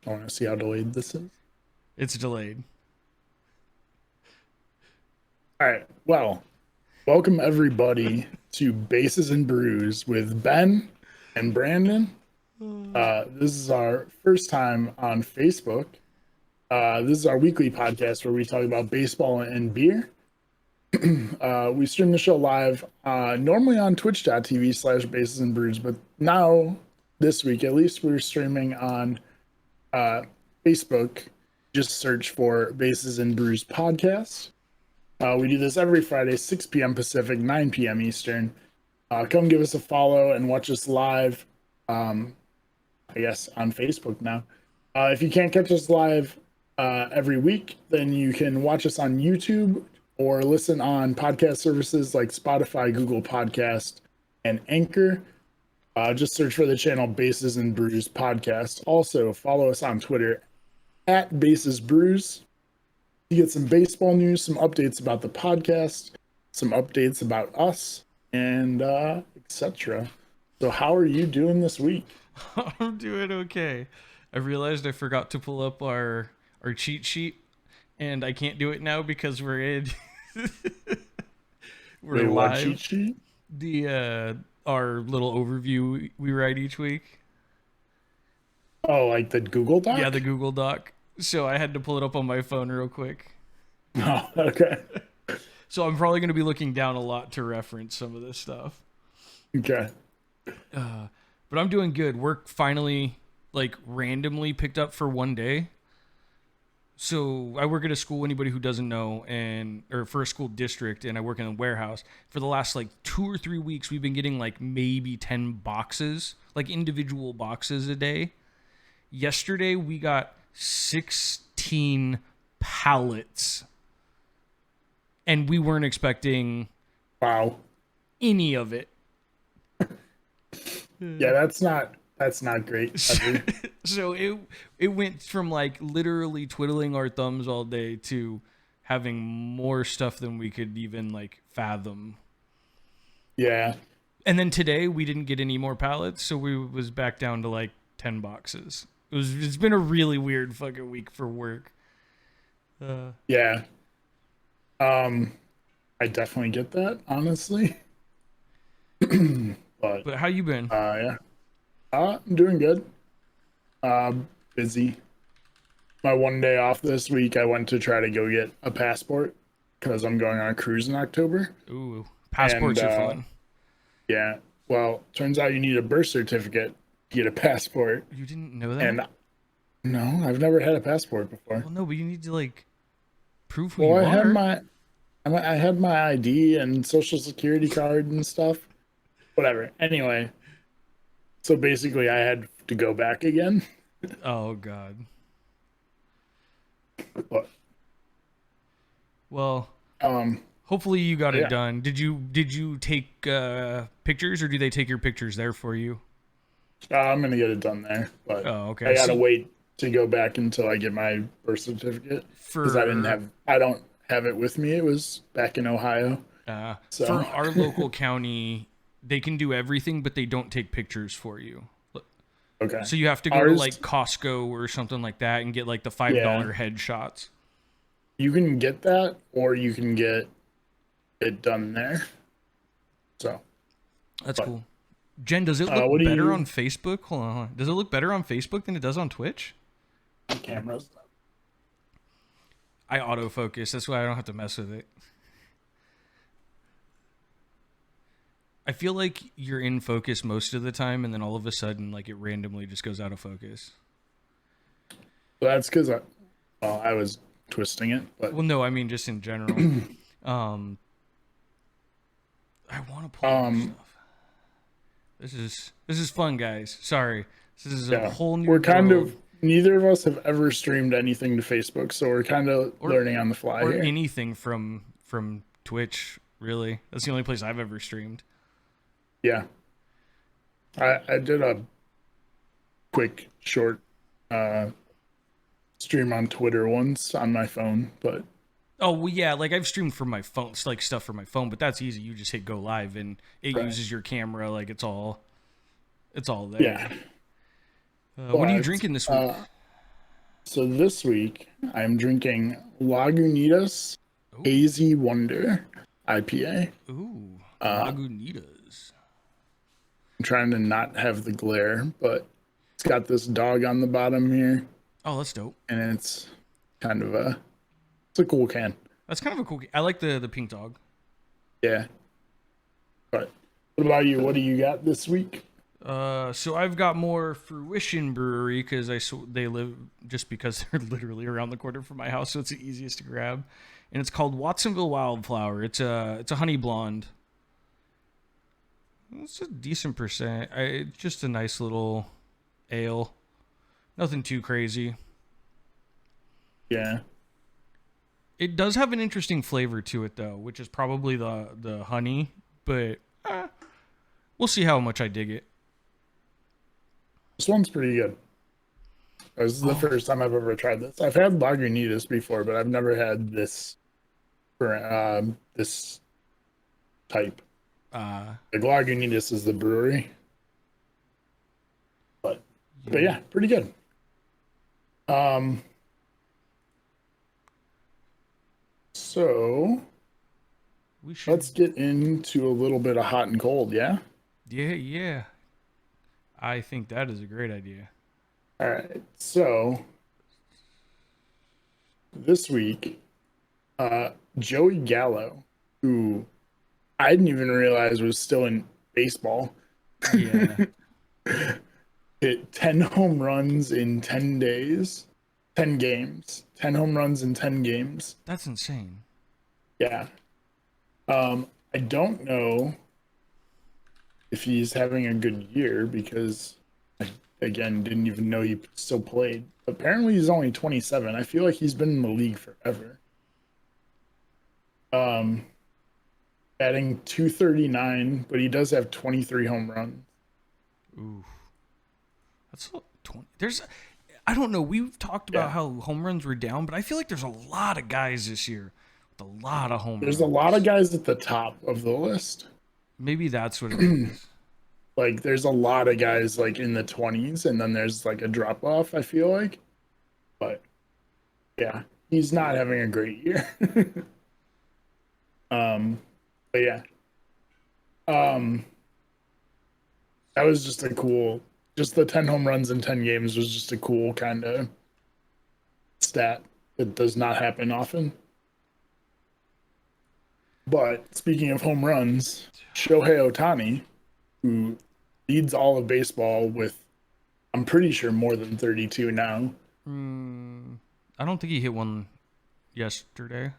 I want to see how delayed this is. It's delayed. All right. Well, welcome everybody to Bases and Brews with Ben and Brandon. This is our first time on Facebook. This is our weekly podcast where we talk about baseball and beer. We stream the show live, normally on twitch.tv/bases and brews, but now this week, at least, we're streaming on Facebook. Just search for Bases and Brews Podcast. We do this every Friday, 6 p.m. Pacific, 9 p.m. Eastern. Come give us a follow and watch us live, I guess, on Facebook now. If you can't catch us live every week, then you can watch us on YouTube or listen on podcast services like Spotify, Google Podcast, and Anchor. Just search for the channel Bases and Brews Podcast. Also, follow us on Twitter at Bases Brews. You get some baseball news, some updates about the podcast, some updates about us, and etc. So, how are you doing this week? I'm doing okay. I realized I forgot to pull up our cheat sheet, and I can't do it now because we're in we're Wait, what cheat live. sheet? The our little overview we write each week. Oh, like the Google Doc? Yeah, the Google Doc. So I had to pull it up on my phone real quick. Oh, okay. So I'm probably going to be looking down a lot to reference some of this stuff. Okay. But I'm doing good. Work finally, like, randomly picked up for one day. So I work at a school, anybody who doesn't know, or for a school district, and I work in a warehouse. For the last, like, 2 or 3 weeks, we've been getting, like, maybe 10 boxes, like, individual boxes a day. Yesterday, we got 16 pallets. And we weren't expecting Wow. any of it. Yeah, that's not great. Ever. So it went from like literally twiddling our thumbs all day to having more stuff than we could even like fathom. Yeah. And then today we didn't get any more pallets, so we was back down to like 10 boxes. It's been a really weird fucking week for work. Yeah. I definitely get that, honestly. But But how you been? yeah. I'm doing good. Busy. My one day off this week, I went to try to go get a passport because I'm going on a cruise in October. Ooh, passports And are fun. yeah, well, turns out you need a birth certificate to get a passport. You didn't know that? And no, I've never had a passport before. Well, no, but you need to like prove who Well, you are. I had my ID and social security card and stuff. Whatever. Anyway, so basically, I had to go back again. Oh God. But Well, um, hopefully you got it yeah. done. Did you take pictures, or do they take your pictures there for you? I'm gonna get it done there, but Oh, okay. I gotta So wait to go back until I get my birth certificate because for I don't have it with me. It was back in Ohio, for so our local county, they can do everything, but they don't take pictures for you. okay. So you have to go to Ours, like Costco or something like that and get like the yeah, $5 headshots. you can get that, or you can get it done there. So, That's but cool. Jen, does it look what do better on you Facebook? Hold on, hold on. Does it look better on Facebook than it does on Twitch? cameras? I autofocus. That's why I don't have to mess with it. I feel like you're in focus most of the time, and then all of a sudden, like it randomly just goes out of focus. That's because I was twisting it, but Well, no, I mean just in general. Um, I want to pull more um, stuff. This is fun, guys. Sorry, this is a yeah, whole new we're kind world, of neither of us have ever streamed anything to Facebook, so we're kind of or learning on the fly or here. anything from Twitch. Really, that's the only place I've ever streamed. Yeah, I did a quick short stream on Twitter once on my phone, but Oh well, yeah, like I've streamed from my phone, like stuff from my phone, but that's easy. You just hit go live, and it right. uses your camera. Like it's all Yeah. there. What are you But drinking this week? So this week I'm drinking Lagunitas Oh, Hazy Wonder IPA. ooh, Uh, Lagunitas. I'm trying to not have the glare, but it's got this dog on the bottom here, Oh, that's dope. and it's kind of it's a cool can. That's kind of a cool. I like the pink dog. Yeah. But what about you? What do you got this week? So I've got more Fruition Brewery because they live just because they're literally around the corner from my house, so it's the easiest to grab. And it's called Watsonville Wildflower. It's a honey blonde. It's a decent percent. It's just a nice little ale. Nothing too crazy. Yeah. It does have an interesting flavor to it though, which is probably the honey, but we'll see how much I dig it. This one's pretty good. This is the Oh, first time I've ever tried this. I've had Lagunitas before, but I've never had this for this type. uh, Like Lagunitas is the brewery, but you, yeah, pretty good. Um, so we should. let's get into a little bit of hot and cold, yeah? Yeah, yeah. I think that is a great idea. All right. So this week, Joey Gallo, who I didn't even realize was still in baseball, Yeah, hit 10 home runs in 10 days, 10 games, 10 home runs in 10 games. that's insane. Yeah. I don't know if he's having a good year because I, again, didn't even know he still played. Apparently, he's only 27. I feel like he's been in the league forever. Um, Batting 239, but he does have 23 home runs. Ooh, that's 20. I don't know. We've talked about Yeah. how home runs were down, but I feel like there's a lot of guys this year with a lot of home There's a lot of runs. guys at the top of the list. Maybe that's what it is. Like, there's a lot of guys like in the 20s, and then there's like a drop off, I feel like. But yeah, he's not having a great year. um, but yeah, um, that was just a cool, just the 10 home runs in 10 games was just a cool kind of stat that does not happen often. But speaking of home runs, Shohei Ohtani, who leads all of baseball with, I'm pretty sure, more than 32 now. Mm, I don't think he hit one yesterday.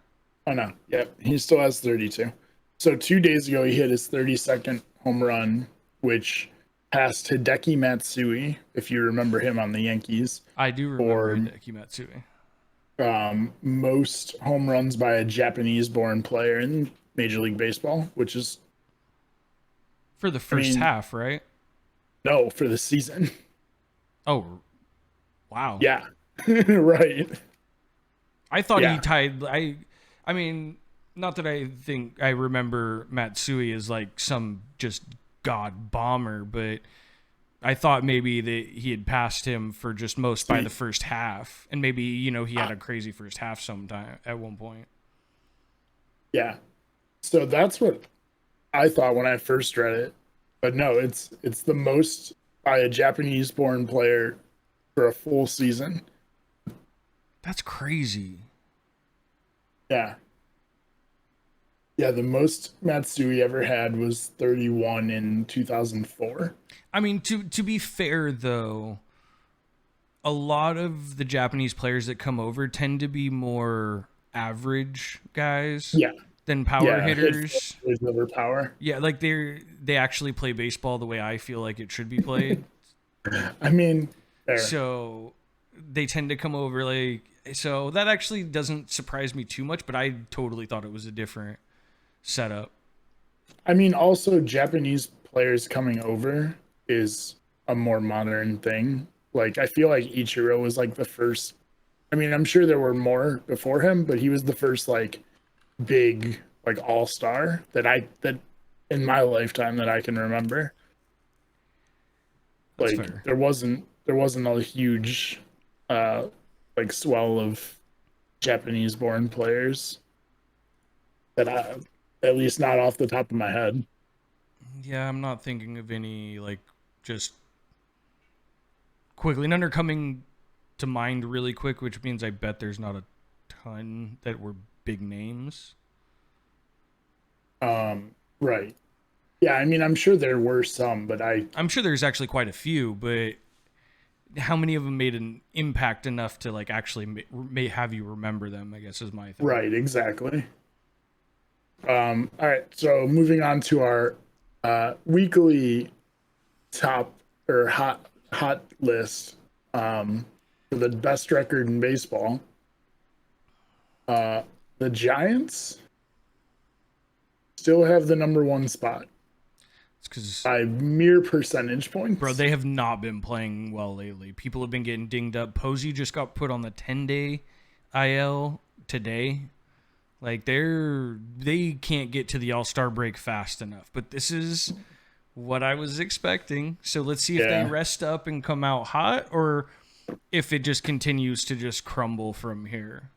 Oh, no. Yep. He still has 32. So 2 days ago, he hit his 32nd home run, which passed Hideki Matsui, if you remember him on the Yankees, I do remember for Hideki Matsui. most home runs by a Japanese born player in Major League Baseball, which is, For the I first mean, half, right? no, for the season. Oh, wow. Yeah. Right. I thought he Yeah. tied. I mean, not that I think I remember Matsui as like some just god bomber, but I thought maybe that he had passed him for just most by the See, first half, and maybe he had a crazy first half sometime at one point. yeah. So that's what I thought when I first read it. But no, it's the most by a Japanese born player for a full season. That's crazy. Yeah. Yeah, the most Matsui ever had was 31 in 2004. I mean, to be fair though, a lot of the Japanese players that come over tend to be more average guys Yeah. than power Yeah, hit hitters. over power. Yeah, like they actually play baseball the way I feel like it should be played. I mean, there. So they tend to come over like so that actually doesn't surprise me too much, but I totally thought it was a different setup. I mean, also Japanese players coming over is a more modern thing. Like I feel like Ichiro was like the first. I mean, I'm sure there were more before him, but he was the first like big like all-star that in my lifetime that I can remember. That's Like fair. there wasn't a huge uh like swell of Japanese born players that I, at least not off the top of my head. Yeah, I'm not thinking of any like just quickly. None are coming to mind really quick, which means I bet there's not a ton that were big names. Right. Yeah, I mean, I'm sure there were some, but I'm sure there's actually quite a few, but how many of them made an impact enough to like actually may have you remember them? I guess is my thing. right, exactly. All right, so moving on to our weekly top or hot list for the best record in baseball. The Giants still have the number one spot It's because, by mere percentage points. bro, they have not been playing well lately. People have been getting dinged up. Posey just got put on the 10-day IL today. Like they can't get to the All-Star break fast enough. But this is what I was expecting. So let's see if they rest up and come out hot, or if it just continues to just crumble from here.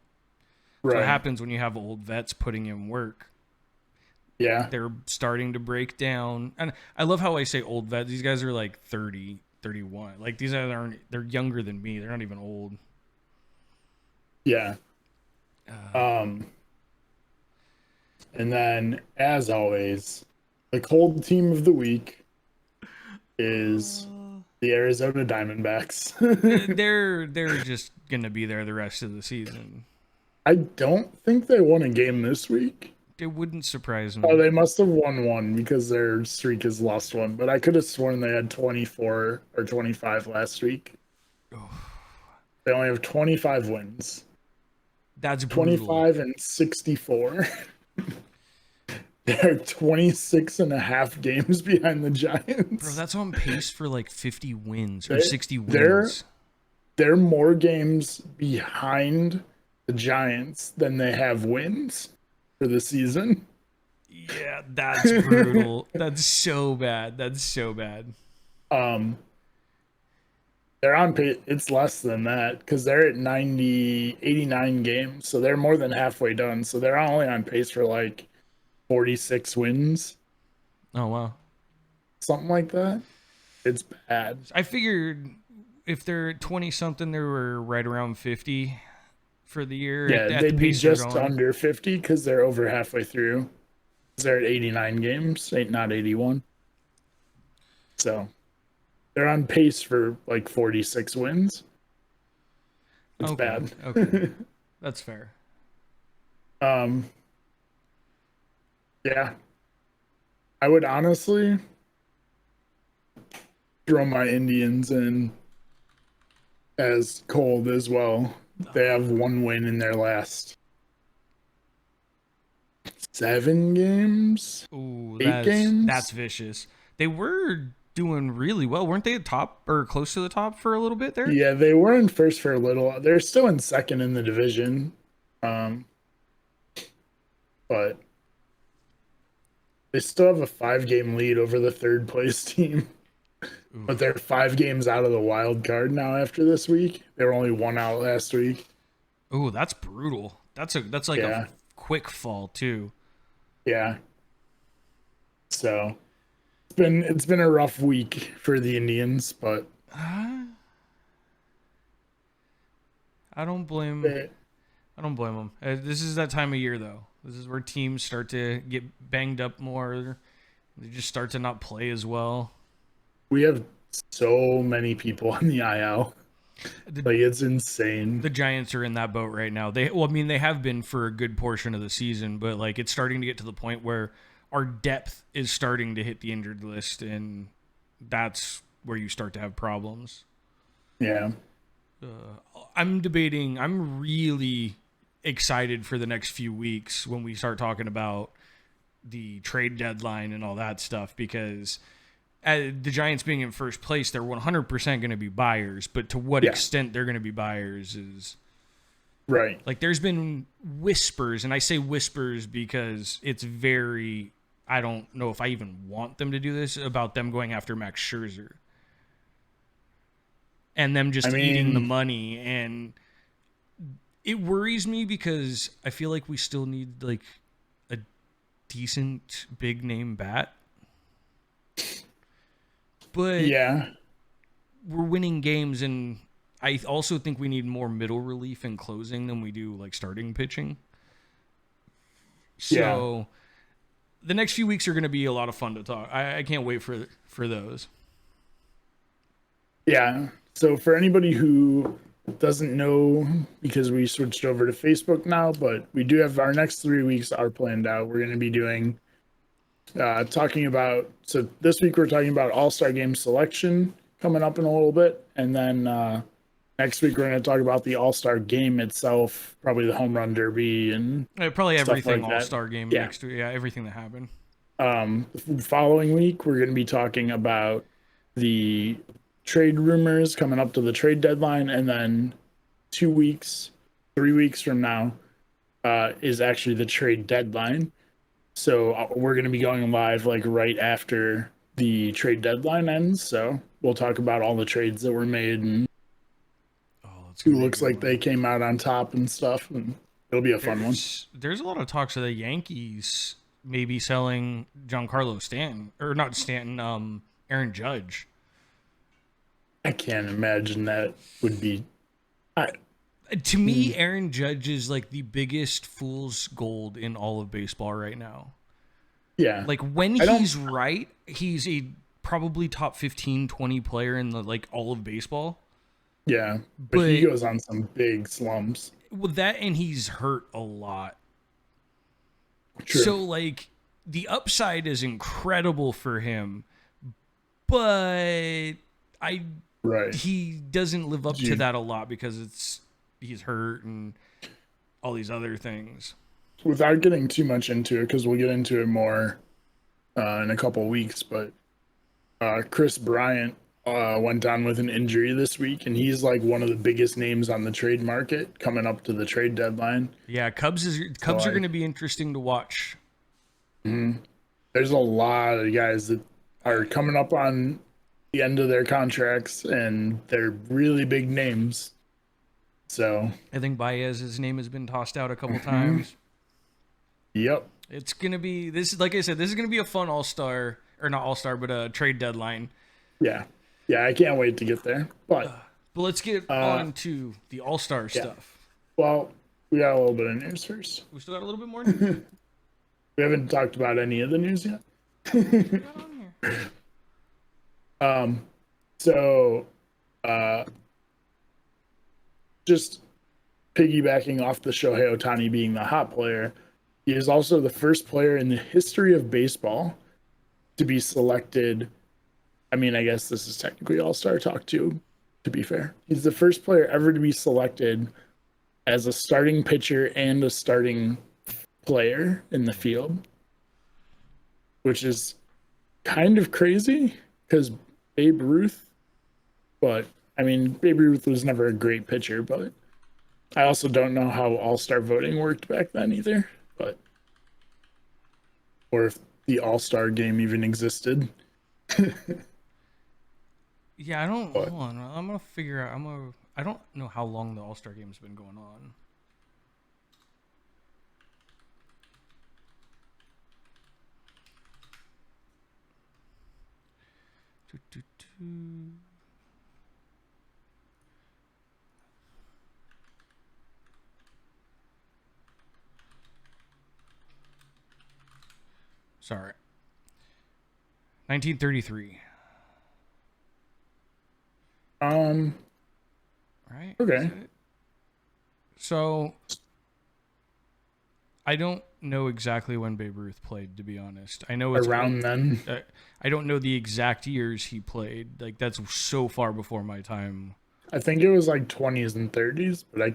Right. What happens when you have old vets putting in work. Yeah. They're starting to break down. And I love how I say old vets. These guys are like 30, 31. Like these guys they're younger than me. They're not even old. Yeah. And then, as always, the cold team of the week is the Arizona Diamondbacks. they're just gonna be there the rest of the season. I don't think they won a game this week. It wouldn't surprise me. Oh, they must have won one because their streak has lost one. But I could have sworn they had 24 or 25 last week. Oh. They only have 25 wins. That's brutal. 25 and 64. They're 26 and a half games behind the Giants. Bro, that's on pace for like 50 wins or 60 wins. They're more games behind the Giants than they have wins for the season. Yeah, that's brutal. That's so bad. That's so bad. They're on pace. It's less than that because they're at 89 games. So they're more than halfway done. So they're only on pace for like 46 wins. Oh, wow. Something like that. It's bad. I figured if they're 20 something, they were right around 50 for the year. Yeah, they'd be just under 50 because they're over halfway through. They're at 89 games, not 81. So they're on pace for like 46 wins. It's bad. Okay. That's fair. Yeah. I would honestly throw my Indians in as cold as well. They have one win in their last 7 games. Ooh, 8 games. That's vicious. They were doing really well. Weren't they top or close to the top for a little bit there? Yeah, they were in first for a little. They're still in second in the division. But they still have a 5-game lead over the third place team. Ooh. But they're 5 games out of the wild card now after this week. They were only 1 out last week. Ooh, that's brutal. That's like a quick fall too. Yeah. So it's been a rough week for the Indians, but I don't blame them. This is that time of year though. This is where teams start to get banged up more. They just start to not play as well. We have so many people on the IL. Like, it's insane. The Giants are in that boat right now. They have been for a good portion of the season, but like it's starting to get to the point where our depth is starting to hit the injured list, and that's where you start to have problems. Yeah. I'm really excited for the next few weeks when we start talking about the trade deadline and all that stuff, because the Giants being in first place, they're 100% going to be buyers, but to what extent they're going to be buyers is right. Like there's been whispers, and I say whispers because it's very, I don't know if I even want them to do this, about them going after Max Scherzer and them just eating the money. And It worries me because I feel like we still need like a decent big name bat. But Yeah. we're winning games, and I also think we need more middle relief and closing than we do like starting pitching. Yeah. So the next few weeks are going to be a lot of fun to talk. I can't wait for those. Yeah. So for anybody who doesn't know, because we switched over to Facebook now, but we do have our next 3 weeks are planned out. We're going to be doing talking about, so this week we're talking about All-Star Game selection coming up in a little bit, and then next week we're going to talk about the All-Star Game itself, probably the home run derby and Probably stuff everything like that. All-Star game Yeah. next week. Yeah, everything that happened. The following week we're going to be talking about the trade rumors coming up to the trade deadline, and then 3 weeks from now is actually the trade deadline. So we're going to be going live like right after the trade deadline ends. So we'll talk about all the trades that were made and who looks like they came out on top and stuff. And it'll be a fun one. There's a lot of talks of the Yankees maybe selling Giancarlo Stanton, or not Stanton, Aaron Judge. I can't imagine that would be. To me, Aaron Judge is like the biggest fool's gold in all of baseball right now. Yeah. Like when he's right, he's a probably top 15, 20 player in the like all of baseball. Yeah. But he goes on some big slumps. Well, that and he's hurt a lot. True. So like the upside is incredible for him, but he doesn't live up to that a lot because he's hurt and all these other things. Without getting too much into it, because we'll get into it more in a couple weeks, but Chris Bryant went down with an injury this week, and he's like one of the biggest names on the trade market coming up to the trade deadline. Yeah, Cubs are going to be interesting to watch. Mm-hmm. There's a lot of guys that are coming up on the end of their contracts, and they're really big names. So I think Baez's name has been tossed out a couple times. Yep. It's gonna be like I said, this is gonna be a fun but a trade deadline. Yeah. Yeah, I can't wait to get there. But let's get on to the All-Star stuff. Well, we got a little bit of news first. We still got a little bit more news? We haven't talked about any of the news yet. So just piggybacking off the Shohei Ohtani being the hot player, he is also the first player in the history of baseball to be selected. I mean, I guess this is technically All-Star talk too, to be fair. He's the first player ever to be selected as a starting pitcher and a starting player in the field, which is kind of crazy because Babe Ruth, but I mean, Babe Ruth was never a great pitcher, but I also don't know how All-Star voting worked back then either, or if the All-Star game even existed. Yeah, I don't. Hold on, I'm gonna figure out. I don't know how long the All-Star game's been going on. Sorry. 1933. Right? Okay. So I don't know exactly when Babe Ruth played, to be honest. I know it's around then. I don't know the exact years he played. Like that's so far before my time. I think it was like 20s and 30s, but I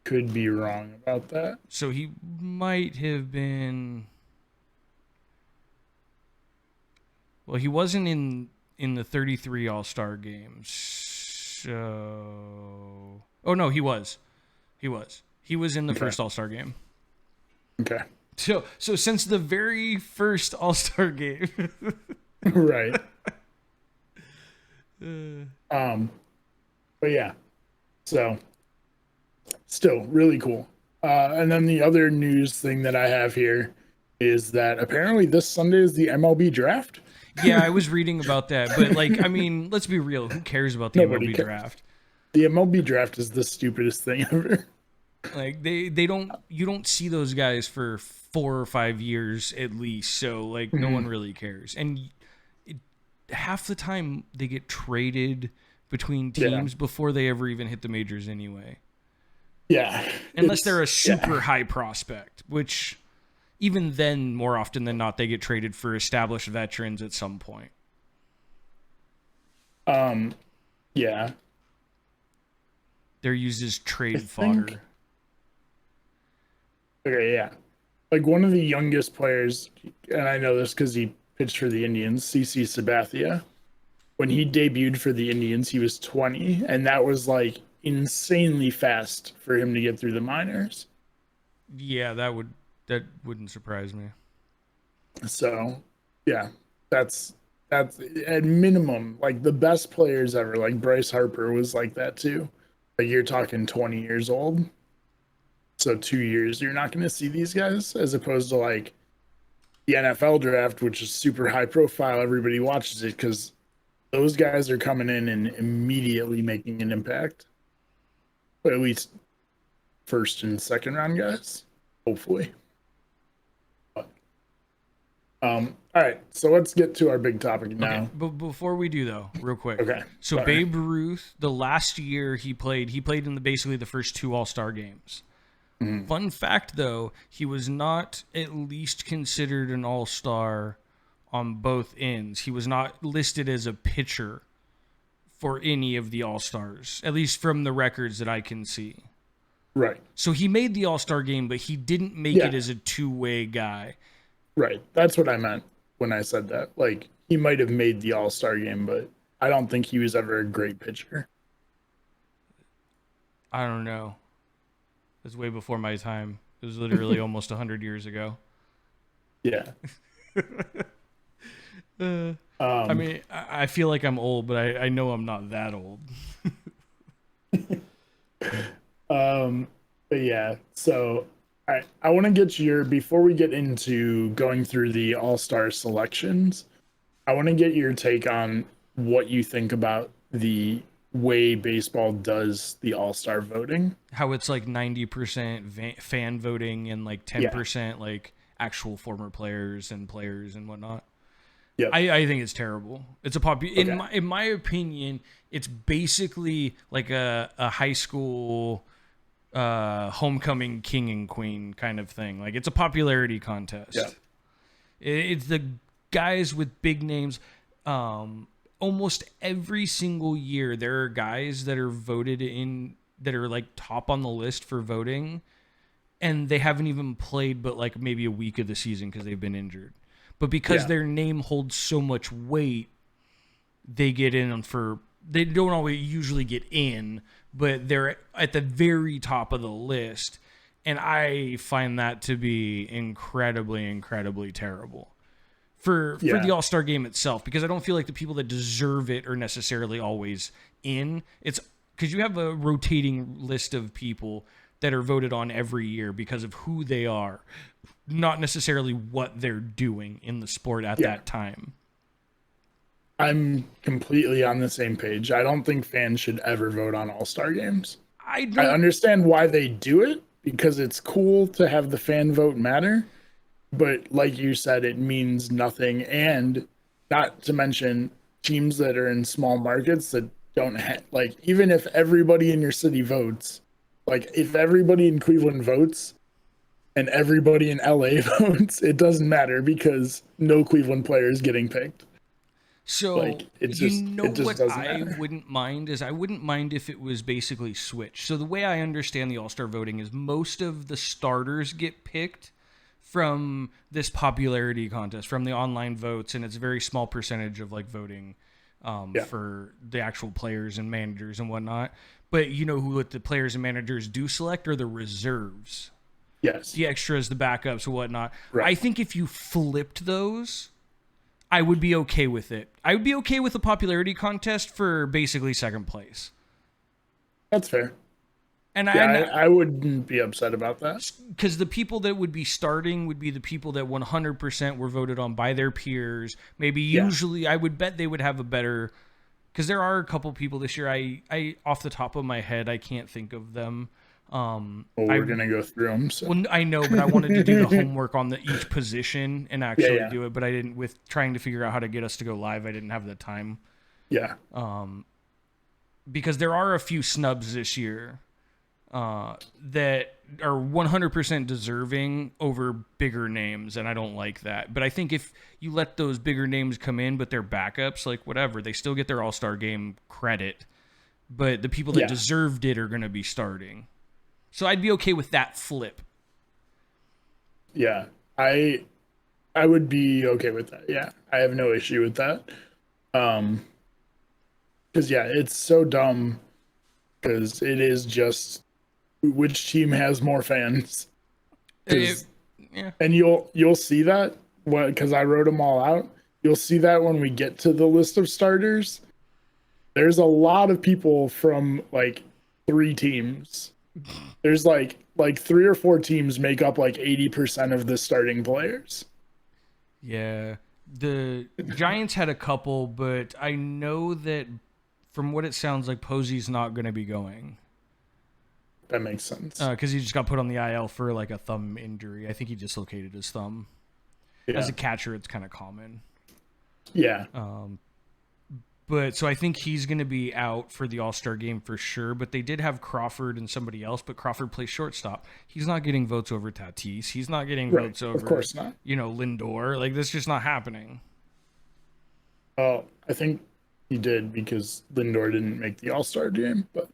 could be wrong about that. So he might have been. Well, he wasn't in the 33 All-Star games. So, oh no, he was. He was in the first All-Star game. Okay. So since the very first All-Star game. Right. But yeah. So still really cool. And then the other news thing that I have here is that apparently this Sunday is the MLB draft. Yeah, I was reading about that, but like, I mean, let's be real. Who cares about the Nobody MLB cares. draft? The MLB draft is the stupidest thing ever. Like they don't you don't see those guys for 4 or 5 years at least. So like no one Mhm. really cares. And it, half the time they get traded between Yeah. teams before they ever even hit the majors anyway. Yeah. Unless they're a Yeah. super high prospect, which even then more often than not they get traded for established veterans at some point. Um, yeah. They're used as I trade think fodder. okay, yeah. Like one of the youngest players, and I know this because he pitched for the Indians, CC Sabathia. When he debuted for the Indians, he was 20, and that was like insanely fast for him to get through the minors. Yeah, that wouldn't surprise me. So, yeah, that's that's at minimum like the best players ever. Like Bryce Harper was like that too. Like you're talking 20 years old. So 2 years, you're not going to see these guys as opposed to like the NFL draft, which is super high profile. Everybody watches it because those guys are coming in and immediately making an impact. But at least first and second round guys, hopefully. But, all right, so let's get to our big topic Okay, now. but before we do though, real quick. Okay, So sorry. Babe Ruth, the last year he played in the basically the first two All-Star games. Mhm. Fun fact though, he was not at least considered an All-Star on both ends. He was not listed as a pitcher for any of the All-Stars, at least from the records that I can see. Right. So he made the All-Star game, but he didn't make it Yeah, as a two-way guy. right. That's what I meant when I said that. Like he might have made the All Star game, but I don't think he was ever a great pitcher. I don't know. It was way before my time. It was literally almost 100 years ago. Yeah. I Um, mean, I feel like I'm old, but I know I'm not that old. Um, but yeah, so I want to get your before we get into going through the all-star selections, I want to get your take on what you think about the way baseball does the all-star voting. How it's like 90% fan voting and like Yeah. 10% like actual former players and whatnot. Yep. I think it's terrible. It's a Okay. in my opinion, it's basically like a high school homecoming king and queen kind of thing. Like it's a popularity contest. Yeah. It's the guys with big names. Almost every single year, there are guys that are voted in that are like top on the list for voting, and they haven't even played but like maybe a week of the season because they've been injured. But because Yeah. their name holds so much weight, they get in for. They don't always usually get in, but they're at the very top of the list, and I find that to be incredibly terrible for the Yeah. All-Star game itself, because I don't feel like the people that deserve it are necessarily always in. It's because you have a rotating list of people that are voted on every year because of who they are, not necessarily what they're doing in the sport at Yeah. that time. I'm completely on the same page. I don't think fans should ever vote on all-star games. I I don't. understand why they do it because it's cool to have the fan vote matter, but like you said, it means nothing. And not to mention teams that are in small markets that don't have, like, even if everybody in your city votes, like, if everybody in Cleveland votes and everybody in LA votes, it doesn't matter because no Cleveland player is getting picked. So Like, it you just, know it just what doesn't I matter. wouldn't mind is I wouldn't mind if it was basically switched. So the way I understand the All-Star voting is most of the starters get picked from this popularity contest, from the online votes, and it's a very small percentage of like voting Yeah. for the actual players and managers and whatnot. But you know who what the players and managers do select are the reserves, Yes. the extras, the backups, and whatnot. Right. I think if you flipped those, I would be okay with it. I would be okay with a popularity contest for basically second place. That's fair. And Yeah, I wouldn't be upset about that. because the people that would be starting would be the people that 100% were voted on by their peers. Maybe Yeah. usually I would bet they would have a better, because there are a couple people this year. I off the top of my head, I can't think of them. Well, we're gonna go through them. So. Well, I know, but I wanted to do the homework on each position and actually do it, but I didn't. With trying to figure out how to get us to go live, I didn't have the time. Yeah. Because there are a few snubs this year that are 100% deserving over bigger names, and I don't like that. But I think if you let those bigger names come in, but they're backups, like whatever, they still get their All-Star game credit. But the people that deserved it are going to be starting. So I'd be okay with that flip. Yeah, I would be okay with that. Yeah, I have no issue with that. Because it's so dumb. Because it is just which team has more fans. And you'll see that because I wrote them all out. You'll see that when we get to the list of starters. There's a lot of people from like 3 teams. There's like 3 or 4 teams make up like 80% of the starting players. Yeah. The Giants had a couple, but I know that from what it sounds like, Posey's not going to be going. That makes sense. Because he just got put on the IL for like a thumb injury. I think he dislocated his thumb. Yeah. As a catcher, it's kind of common. Yeah. But so I think he's going to be out for the All-Star game for sure. But they did have Crawford and somebody else, but Crawford plays shortstop. He's not getting votes over Tatis. He's not getting votes over, of course not. Lindor. Like, that's just not happening. Oh, I think he did because Lindor didn't make the All-Star game, but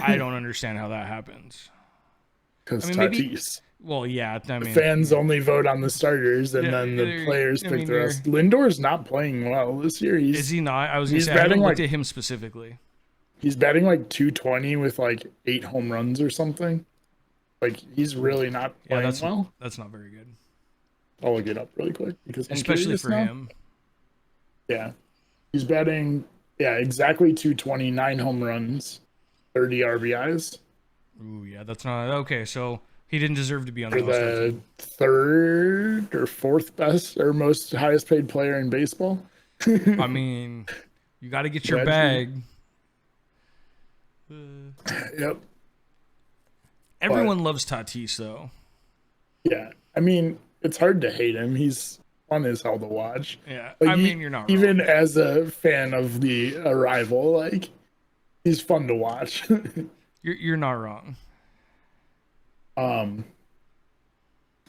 I don't understand how that happens. Because Tatis. Well, yeah. The fans only vote on the starters, and then the players pick the rest. Lindor's not playing well this year. Is he not? I was going to say, I haven't looked at him specifically. He's batting like 220 with like 8 home runs or something. Like, he's really not playing well. That's not very good. I'll look it up really quick. Because especially for him. Yeah. He's batting, exactly 220, 9 home runs, 30 RBIs. Ooh, yeah, that's not... Okay, so... He didn't deserve to be on the All-Star team. 3rd or 4th best or most highest paid player in baseball. I mean, you got to get your bag. Yep. Everyone loves Tatis, though. Yeah. I mean, it's hard to hate him. He's fun as hell to watch. Yeah. Like, I mean, you're not wrong. Even as a fan of the Arrival, like, he's fun to watch. You're not wrong.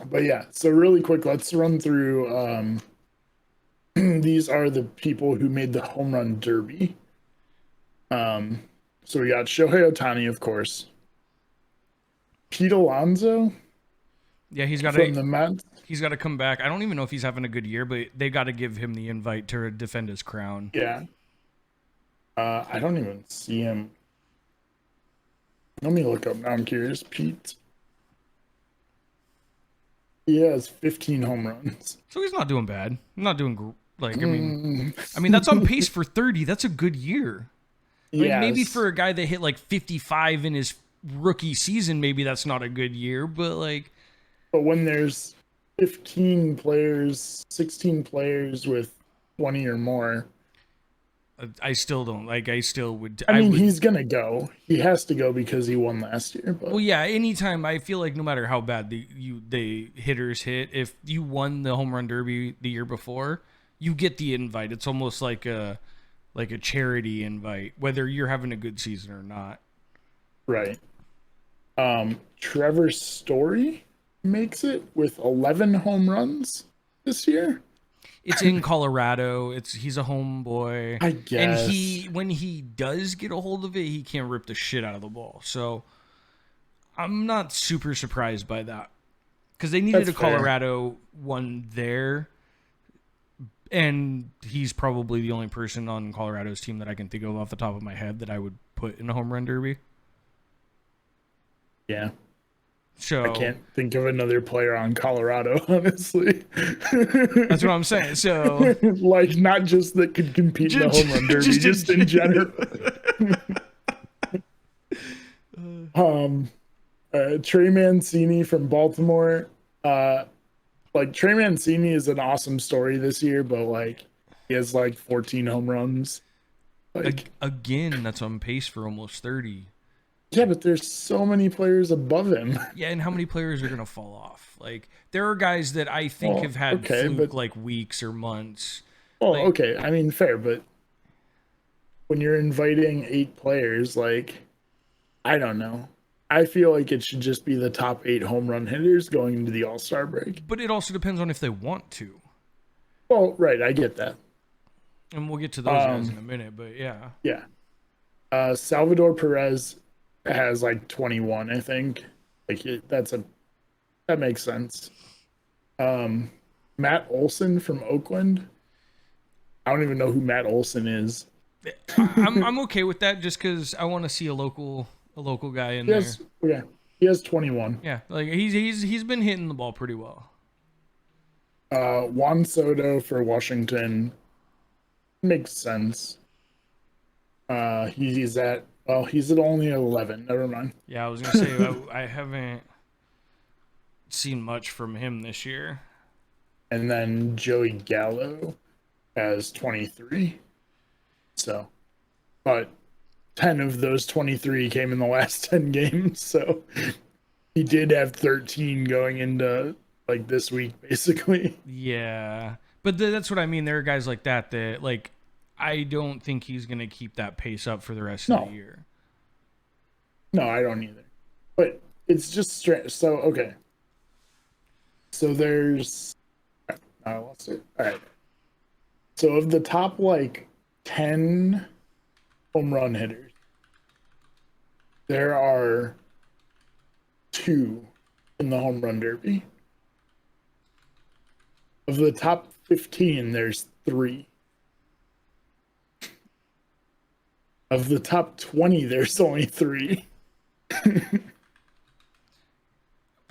But yeah, so really quick, let's run through these are the people who made the home run derby. So we got Shohei Ohtani, of course. Pete Alonso. Yeah, he's got from the Mets. He's got to come back. I don't even know if he's having a good year, but they got to give him the invite to defend his crown. Yeah. I don't even see him. Let me look up now. I'm curious. Pete. He has 15 home runs. So he's not doing bad. Not doing I mean that's on pace for 30. That's a good year. Yeah. Maybe for a guy that hit like 55 in his rookie season, maybe that's not a good year. But when there's 15 players, 16 players with 20 or more. I still don't I still would. He's gonna go. He has to go because he won last year. But. Well, yeah. Anytime I feel like no matter how bad the hitters hit, if you won the home run derby the year before, you get the invite. It's almost like a charity invite, whether you're having a good season or not. Right. Trevor Story makes it with 11 home runs this year. It's in Colorado. He's a homeboy. I guess. And when he does get a hold of it, he can rip the shit out of the ball. So I'm not super surprised by that. Because they needed a Colorado one there. And he's probably the only person on Colorado's team that I can think of off the top of my head that I would put in a home run derby. Yeah. So I can't think of another player on Colorado, honestly. That's what I'm saying. So not just that could compete in the home run derby, just in general. Um, Trey Mancini from Baltimore. Uh, like Trey Mancini is an awesome story this year, but like he has like 14 home runs. Like, Again, that's on pace for almost 30. yeah, but there's so many players above him. Yeah, and how many players are going to fall off? Like, there are guys that I think Well, have had okay, fluke but like weeks or months. well, Like, okay. I mean, fair, but when you're inviting 8 players, like, I don't know. I feel like it should just be the top 8 home run hitters going into the All-Star break. but it also depends on if they want to. Well, right, I get that. And we'll get to those guys in a minute, but yeah. Yeah. Salvador Perez has like 21, I think. Like that makes sense. Matt Olson from Oakland. I don't even know who Matt Olson is. I'm okay with that just because I want to see a local guy in there. Yeah, he has 21. Yeah, like he's been hitting the ball pretty well. Juan Soto for Washington makes sense. He's at only 11. Never mind. Yeah, I was gonna say I haven't seen much from him this year. And then Joey Gallo has 23. So, but 10 of those 23 came in the last 10 games. So he did have 13 going into like this week, basically. Yeah, but that's what I mean. There are guys like that like I don't think he's gonna keep that pace up for the rest of the year. No, I don't either. But it's just strange. So okay. So there's I lost it. All right. So of the top like 10 home run hitters, there are 2 in the home run derby. Of the top 15, there's 3. Of the top 20, there's only 3.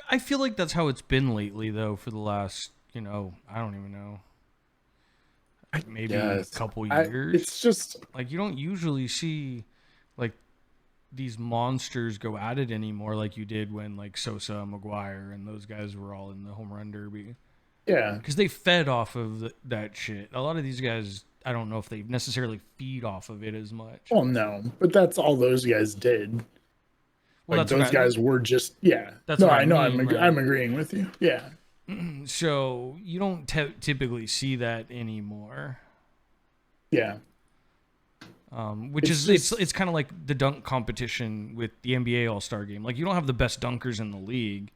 I feel like that's how it's been lately, though, for the last, I don't even know, maybe a couple years. It's just like you don't usually see like these monsters go at it anymore, like you did when like Sosa, McGuire, and those guys were all in the home run derby. Yeah, because they fed off of that shit. A lot of these guys, I don't know if they necessarily feed off of it as much. Well, no, but that's all those guys did. Well, like those guys were just That's no, I know. I'm agreeing with you. Yeah. So you don't typically see that anymore. Yeah. Which it's kind of like the dunk competition with the NBA All-Star game. Like you don't have the best dunkers in the league.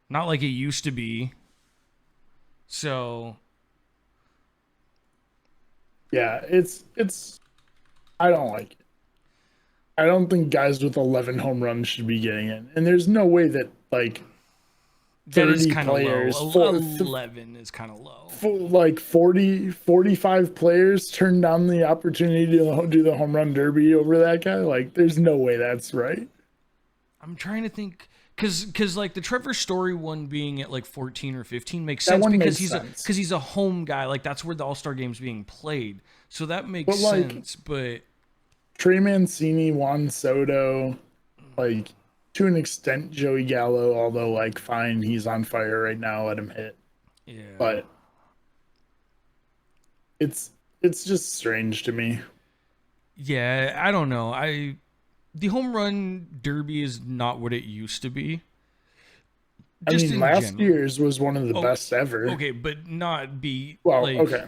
Not like it used to be. So yeah, it's I don't like it. I don't think guys with 11 home runs should be getting it. And there's no way that like 30 players, 11 is kind of low. Like 45 players turn down the opportunity to do the home run derby over that guy. Like there's no way that's right. I'm trying to think because like the Trevor Story one being at like 14 or 15 makes sense because he's a home guy. Like that's where the All-Star game's being played. So that makes sense, but Trey Mancini, Juan Soto, like to an extent Joey Gallo, although like fine, he's on fire right now, let him hit. Yeah. But it's just strange to me. Yeah, I don't know. The home run derby is not what it used to be. Just last year's was one of the best ever. Okay, but not be okay.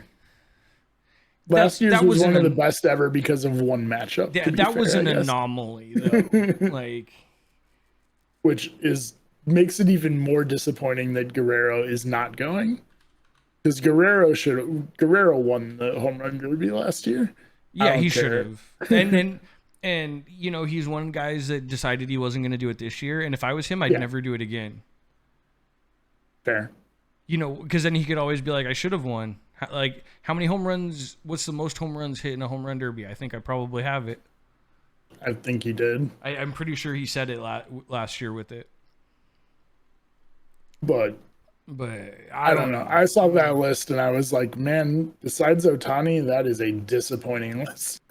Last year's was one of the best ever because of one matchup. That was an anomaly, though. Like, which makes it even more disappointing that Guerrero is not going, because Guerrero won the home run derby last year. Yeah, he should have. And he's one of the guys that decided he wasn't going to do it this year. And if I was him, I'd never do it again. Fair. Because then he could always be like, I should have won. Like, how many home runs? What's the most home runs hit in a home run derby? I think I probably have it. I think he did. I'm pretty sure he said it last year with it. But I don't know. I saw that list and I was like, man, besides Ohtani, that is a disappointing list.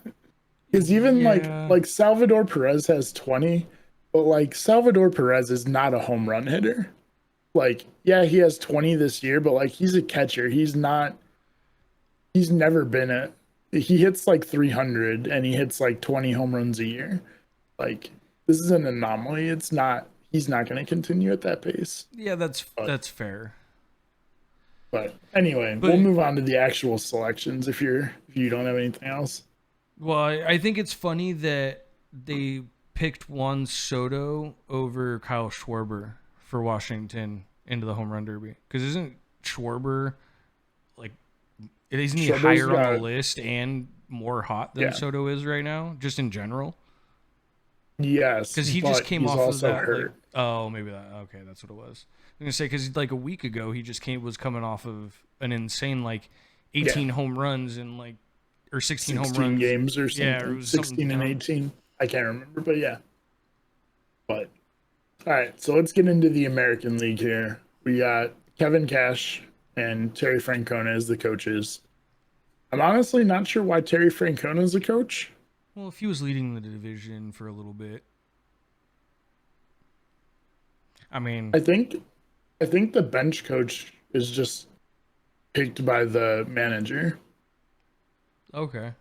Because even Yeah. like Salvador Perez has 20, but like Salvador Perez is not a home run hitter. Like, yeah, he has 20 this year, but like he's a catcher. He's never been a he hits like 300 and he hits like 20 home runs a year. Like this is an anomaly. It's not he's not going to continue at that pace. Yeah, But that's fair. anyway, we'll But move on to the actual selections if you don't have anything else. well, I think it's funny that they picked Juan Soto over Kyle Schwarber for Washington into the home run derby. Because isn't Schwarber like isn't he Schwarber's higher on the got list and more hot than yeah. Soto is right now, just in general? Yes, Because he just but came he's off of also that like hurt. oh maybe that okay that's what it was. I'm gonna say because like a week ago he just was coming off of an insane like Yeah, 18 home runs and like or 16 home 16 runs. games or Yeah, or it something. was something 16 and down. 18. I can't remember, but yeah. But all right, so let's get into the American League here. We got Kevin Cash and Terry Francona as the coaches. I'm honestly not sure why Terry Francona is a coach. Well, if he was leading the division for a little bit, I mean, I think I think the bench coach is just picked by the manager. okay.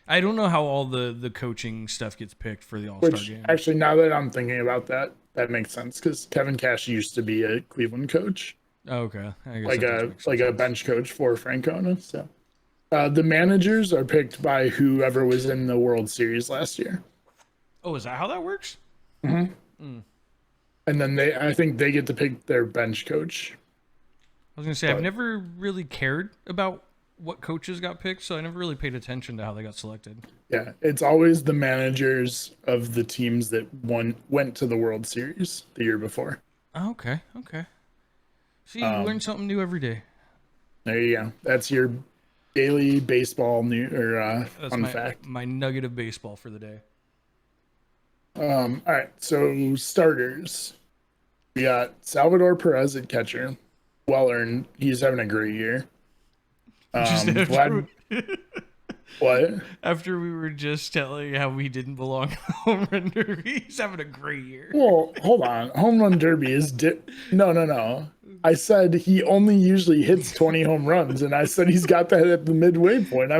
I don't know how all the coaching stuff gets picked for the All Star Which game. actually, now that I'm thinking about that, that makes sense because Kevin Cash used to be a Cleveland coach, Okay, I guess that does make some like a sense. bench coach for Francona. So the managers are picked by whoever was in the World Series last year, Oh, is that how that works? and then I think they get to pick their bench coach. I was gonna say I've But never really cared about what coaches got picked, so I never really paid attention to how they got selected. yeah, it's always the managers of the teams that went to the World Series the year before. Oh, okay, okay. See, you learn Um, something new every day. there you go. That's your daily baseball new or That's fun fact. my nugget of baseball for the day. All right, so starters. We got Salvador Perez at catcher. Well earned. He's having a great year. Just after Vlad, what? after we were just telling how we didn't belong in the home run derby, he's having a great year. Well, hold on. Home run derby is no, no, no. I said he only usually hits 20 home runs, and I said he's got that at the midway point.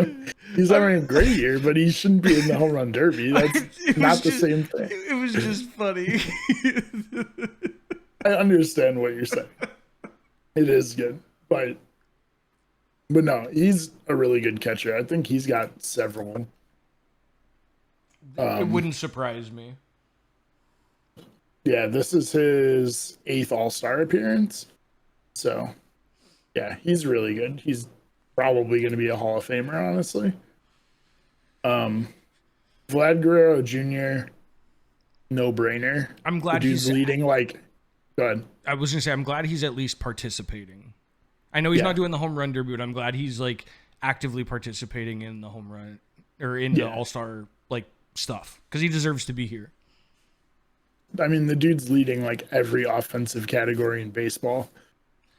He's having a great year, but he shouldn't be in the home run derby. That's It was not the just same thing. it was just funny. I understand what you're saying. It is good, but no, he's a really good catcher. I think he's got several. It wouldn't surprise me. Yeah, this is his 8th All-Star appearance. So, yeah, he's really good. He's probably going to be a Hall of Famer, honestly. Vlad Guerrero Jr., no brainer. I'm The glad dude's he's leading like, go ahead. I was gonna say I'm glad he's at least participating. I know he's Yeah, not doing the home run derby, but I'm glad he's like actively participating in the home run or in the yeah. All Star like stuff because he deserves to be here. I mean, the dude's leading like every offensive category in baseball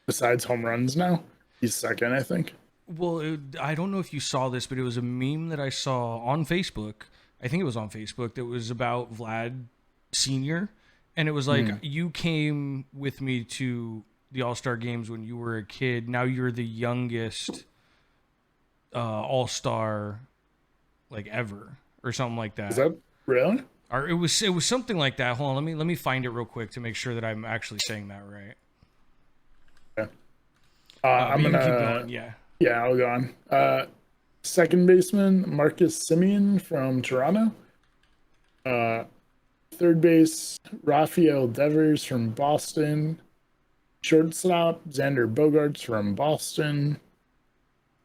besides home runs now. He's second, I think. Well, I don't know if you saw this, but it was a meme that I saw on Facebook. I think it was on Facebook that was about Vlad Senior, and it was like you came with me to the All Star games when you were a kid. Now you're the youngest All Star like ever, or something like Is that. that really? Or it was something like that. Hold on, let me find it real quick to make sure that I'm actually saying that right. Yeah. But I'm you can keep gonna going. Yeah. Yeah, I'll go on. Second baseman Marcus Simeon from Toronto. Uh, Third base Rafael Devers from Boston. Shortstop Xander Bogaerts from Boston.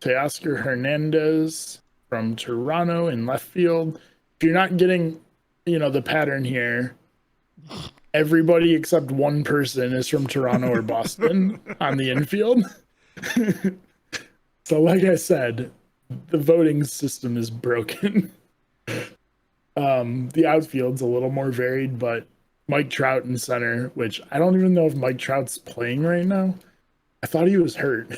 Teoscar Hernandez from Toronto in left field. If you're not getting, the pattern here, everybody except one person is from Toronto or Boston on the infield. So, like I said, the voting system is broken. The outfield's a little more varied, but Mike Trout in center, which I don't even know if Mike Trout's playing right now. I thought he was hurt.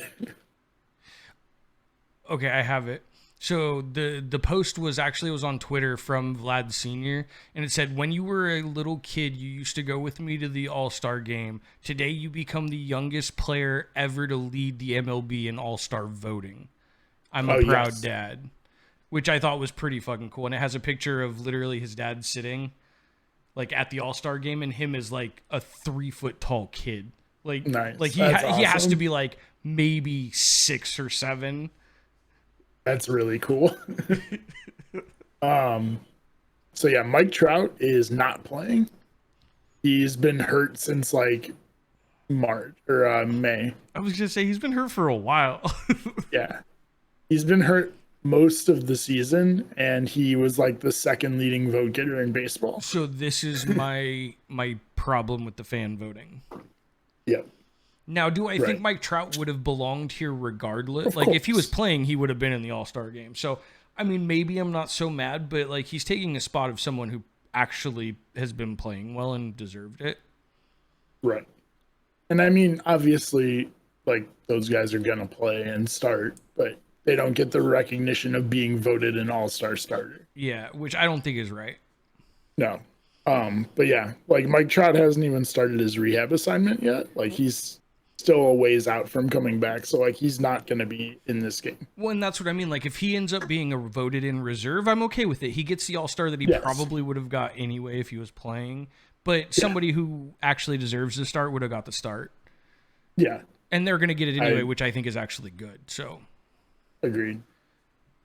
Okay, I have it. So the post was on Twitter from Vlad Senior, and it said, "When you were a little kid, you used to go with me to the All-Star game. Today, you become the youngest player ever to lead the MLB in All-Star voting. I'm a Oh proud yes, dad," which I thought was pretty fucking cool. And it has a picture of literally his dad sitting like at the All-Star game, and him as like a 3 foot tall kid. Like nice. That's he has to awesome. be like maybe 6 or 7. That's really cool. So yeah, Mike Trout is not playing. He's been hurt since like March or May. I was gonna say he's been hurt for a while. Yeah, he's been hurt most of the season, and he was like the second leading vote getter in baseball. So this is my problem with the fan voting. Yep, Now, do I think right. Mike Trout would have belonged here regardless? Of Like if he was course. playing, he would have been in the All-Star game. So, I mean, maybe I'm not so mad, but like he's taking a spot of someone who actually has been playing well and deserved it. Right. And I mean, obviously, like those guys are gonna play and start, but they don't get the recognition of being voted an all-star starter. Yeah, which I don't think is right. No. But yeah, like Mike Trout hasn't even started his rehab assignment yet. Like he's still a ways out from coming back. So like he's not gonna be in this game. Well, and that's what I mean. Like if he ends up being a voted in reserve, I'm okay with it. He gets the All-Star that he Yes. probably would have got anyway if he was playing. But Yeah. somebody who actually deserves the start would have got the start. Yeah. And they're going to get it anyway, I which I think is actually good. So, agreed.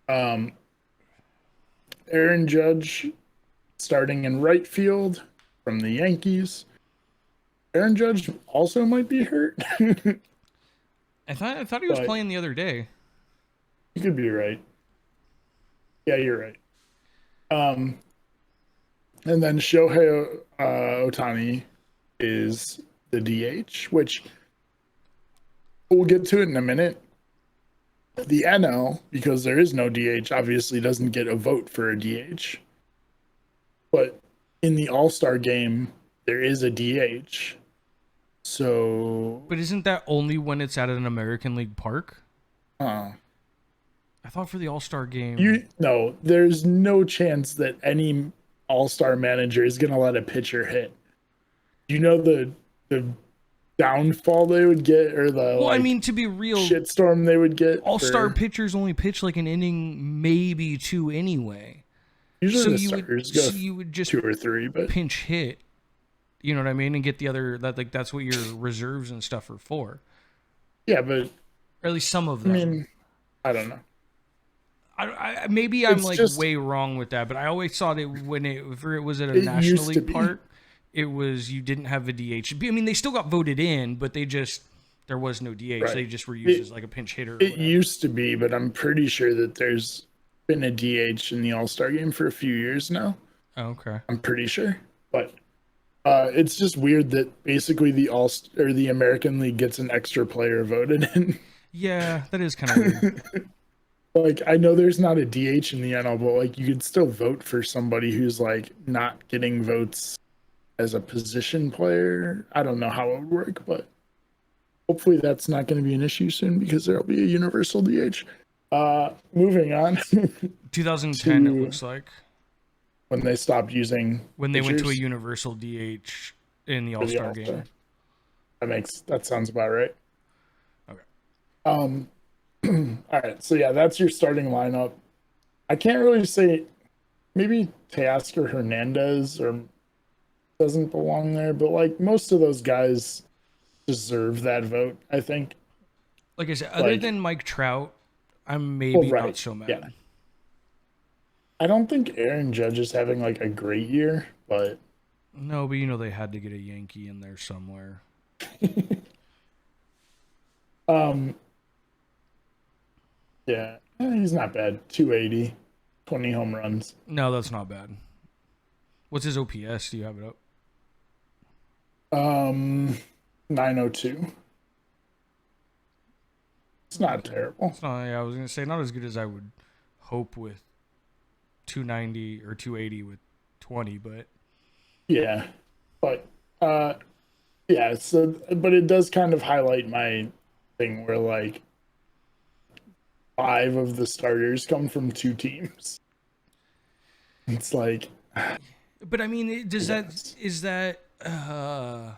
Um Aaron Judge starting in right field from the Yankees. Aaron Judge also might be hurt. I thought he was But playing the other day. you could be right. Yeah, you're right. Um, and then Shohei Otani is the DH, which we'll get to it in a minute. The NL, because there is no DH, obviously doesn't get a vote for a DH. But in the All Star game, there is a DH. So, But isn't that only when it's at an American League park? uh, I thought for the All-Star game. you no, there's no chance that any All Star manager is going to let a pitcher hit. You know the downfall they would get, or the Well, I like mean, to be real, shitstorm they would get All-Star for pitchers only pitch like an inning, maybe two anyway. usually So the you would starters go so you would just 2 or 3, but pinch hit. You know what I mean, and get the other that like that's what your reserves and stuff are for, yeah, but or at least some of I them. mean, I don't know. Maybe I'm It's like just way wrong with that, but I always thought it when if it was at a it National used to League be. park, it was you didn't have a DH. I mean, they still got voted in, but there was no DH. Right. They just were used as like a pinch hitter or It whatever. used to be, but I'm pretty sure that there's been a DH in the All Star game for a few years now. Oh, okay. I'm pretty sure, but it's just weird that basically the All or the American League gets an extra player voted in. Yeah, that is kind of weird. Like I know there's not a DH in the NL, but like you could still vote for somebody who's like not getting votes as a position player. I don't know how it would work, but hopefully that's not going to be an issue soon because there'll be a universal DH. Moving on 2010, it to looks like, when they stopped using when they went to a pitchers universal DH in the for the All-Star All-Star. game. That sounds about right. Okay. Um, all right, so yeah, that's your starting lineup. I can't really say maybe Teoscar Hernandez or doesn't belong there, but like most of those guys deserve that vote, I think. Like I said, other Like, than Mike Trout, I'm well, maybe not right, so mad. yeah. I don't think Aaron Judge is having like a great year, but No, but you know they had to get a Yankee in there somewhere. um, yeah, he's not bad. 280, 20 home runs. No, that's not bad. What's his OPS? Do you have it up? 902. It's not terrible. It's not. Yeah, I was gonna say not as good as I would hope with 290 or 280 with 20, but Yeah, but yeah. So, but it does kind of highlight my thing where like 5 of the starters come from 2 teams. It's like, But I mean, yes. is that a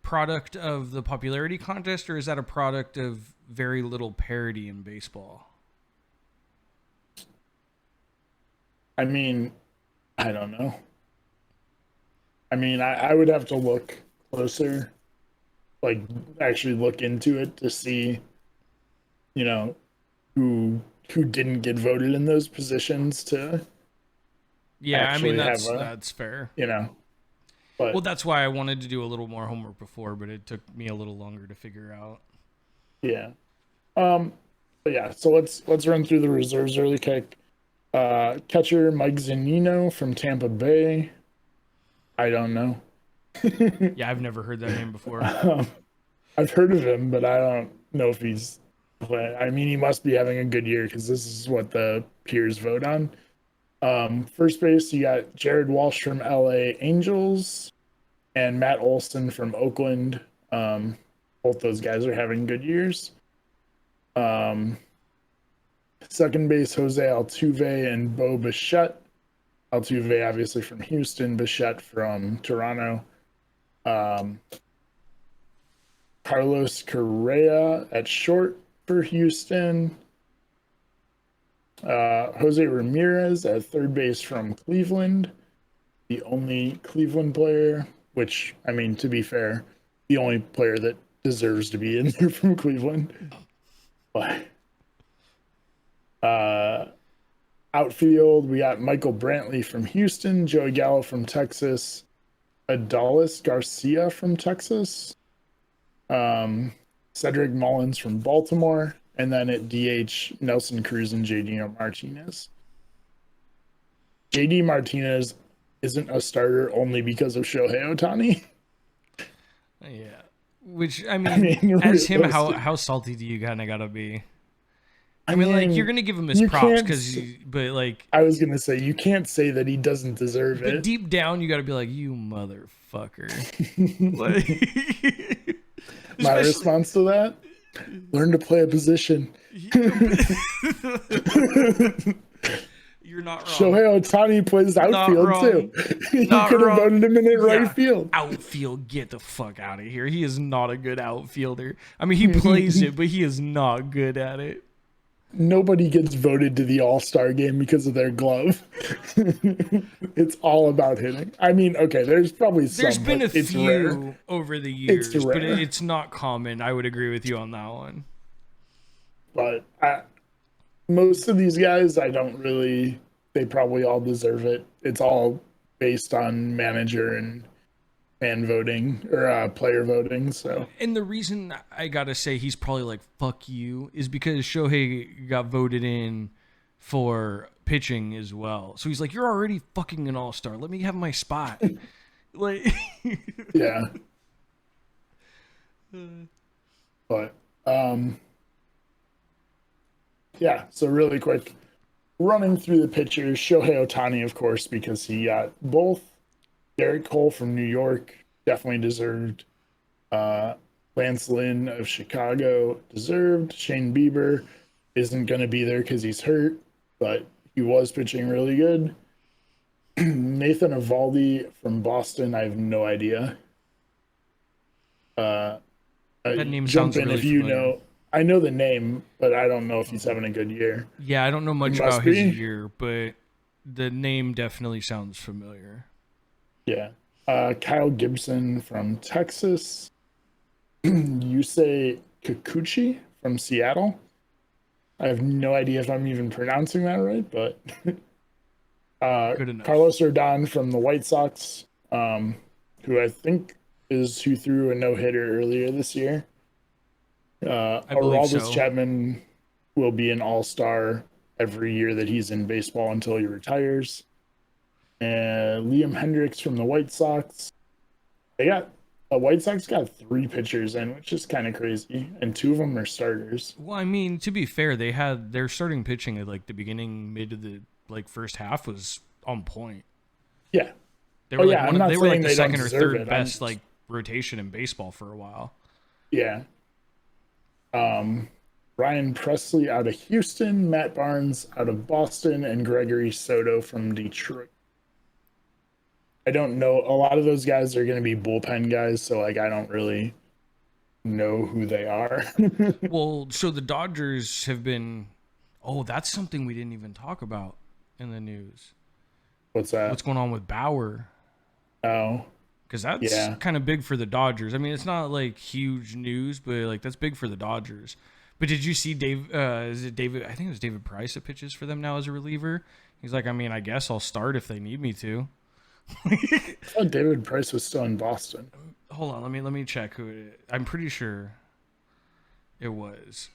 product of the popularity contest, or is that a product of very little parity in baseball? I mean, I don't know. I mean, I would have to look closer, like actually look into it to see, you know, who who didn't get voted in those positions to Yeah, I mean actually have a, that's fair. you know, Well, but that's why I wanted to do a little more homework before, but it took me a little longer to figure out. yeah. Um, but yeah, so let's run through the reserves really quick. Catcher Mike Zunino from Tampa Bay. I don't know. Yeah, I've never heard that name before. I've heard of him, but I don't know if he's. I mean, he must be having a good year because this is what the peers vote on. First base, you got Jared Walsh from LA Angels and Matt Olson from Oakland. Both those guys are having good years. Um, Second base, Jose Altuve and Bo Bichette. Altuve, obviously from Houston, Bichette from Toronto. Um, Carlos Correa at short for Houston. Jose Ramirez at third base from Cleveland. The only Cleveland player, which, I mean, to be fair, the only player that deserves to be in there from Cleveland. But outfield, we got Michael Brantley from Houston, Joey Gallo from Texas, Adolis Garcia from Texas, Cedric Mullins from Baltimore, and then at DH, Nelson Cruz and JD Martinez. JD Martinez isn't a starter only because of Shohei Ohtani. Yeah. Which I mean, as him, how salty do you kind of gotta be? I mean, like you're gonna give him his props but like I was gonna say you can't say that he doesn't deserve but it. deep down you gotta be like, you motherfucker. Like, my response to that: learn to play a position. You're not wrong. Shohei Ohtani plays outfield too. You could have voted him in at right field. Outfield, get the fuck out of here. He is not a good outfielder. I mean, he plays it, but he is not good at it. Nobody gets voted to the All-Star game because of their glove. It's all about hitting. I mean, okay, there's probably some. There's been a few rare. over the years, It's rare. but it's not common. I would agree with you on that one. But most of these guys, I don't really. They probably all deserve it. It's all based on manager and fan voting or player voting. So, and the reason I gotta say he's probably like fuck you is because Shohei got voted in for pitching as well. So he's like, you're already fucking an all-star. Let me have my spot. Like, yeah. But yeah. So really quick, running through the pitchers, Shohei Ohtani, of course, because he got both. Garrett Cole from New York definitely deserved. Lance Lynn of Chicago deserved. Shane Bieber isn't going to be there because he's hurt, but he was pitching really good. Nathan Eovaldi from Boston, I have no idea. that name Jump sounds in really if you familiar. know. I know the name, but I don't know if he's having a good year. Yeah, I don't know much It must about his be. year, but the name definitely sounds familiar. Yeah. Kyle Gibson from Texas. Yusei Kikuchi from Seattle. I have no idea if I'm even pronouncing that right, but Good enough. Carlos Rodon from the White Sox, who I think is who threw a no-hitter earlier this year. I believe Aroldis so. Chapman will be an all-star every year that he's in baseball until he retires. And Liam Hendricks from the White Sox. The White Sox got 3 pitchers in, which is kind of crazy, and 2 of them are starters. Well, I mean, to be fair, they had their starting pitching at like the beginning, mid of the like first half was on point. Yeah, They were I'm not they were like saying the they don't second or deserve third it. best rotation in baseball for a while. Yeah. Ryan Presley out of Houston, Matt Barnes out of Boston, and Gregory Soto from Detroit. I don't know. A lot of those guys are going to be bullpen guys, so like I don't really know who they are. Well, so the Dodgers have been. Oh, that's something we didn't even talk about in the news. What's that? What's going on with Bauer? Oh, Because that's yeah. kind of big for the Dodgers. I mean, it's not like huge news, but like that's big for the Dodgers. But did you see Dave? Is it David? I think it was David Price that pitches for them now as a reliever. He's like, I mean, I guess I'll start if they need me to. I thought David Price was still in Boston. Hold on, let me check who it is. I'm pretty sure it was.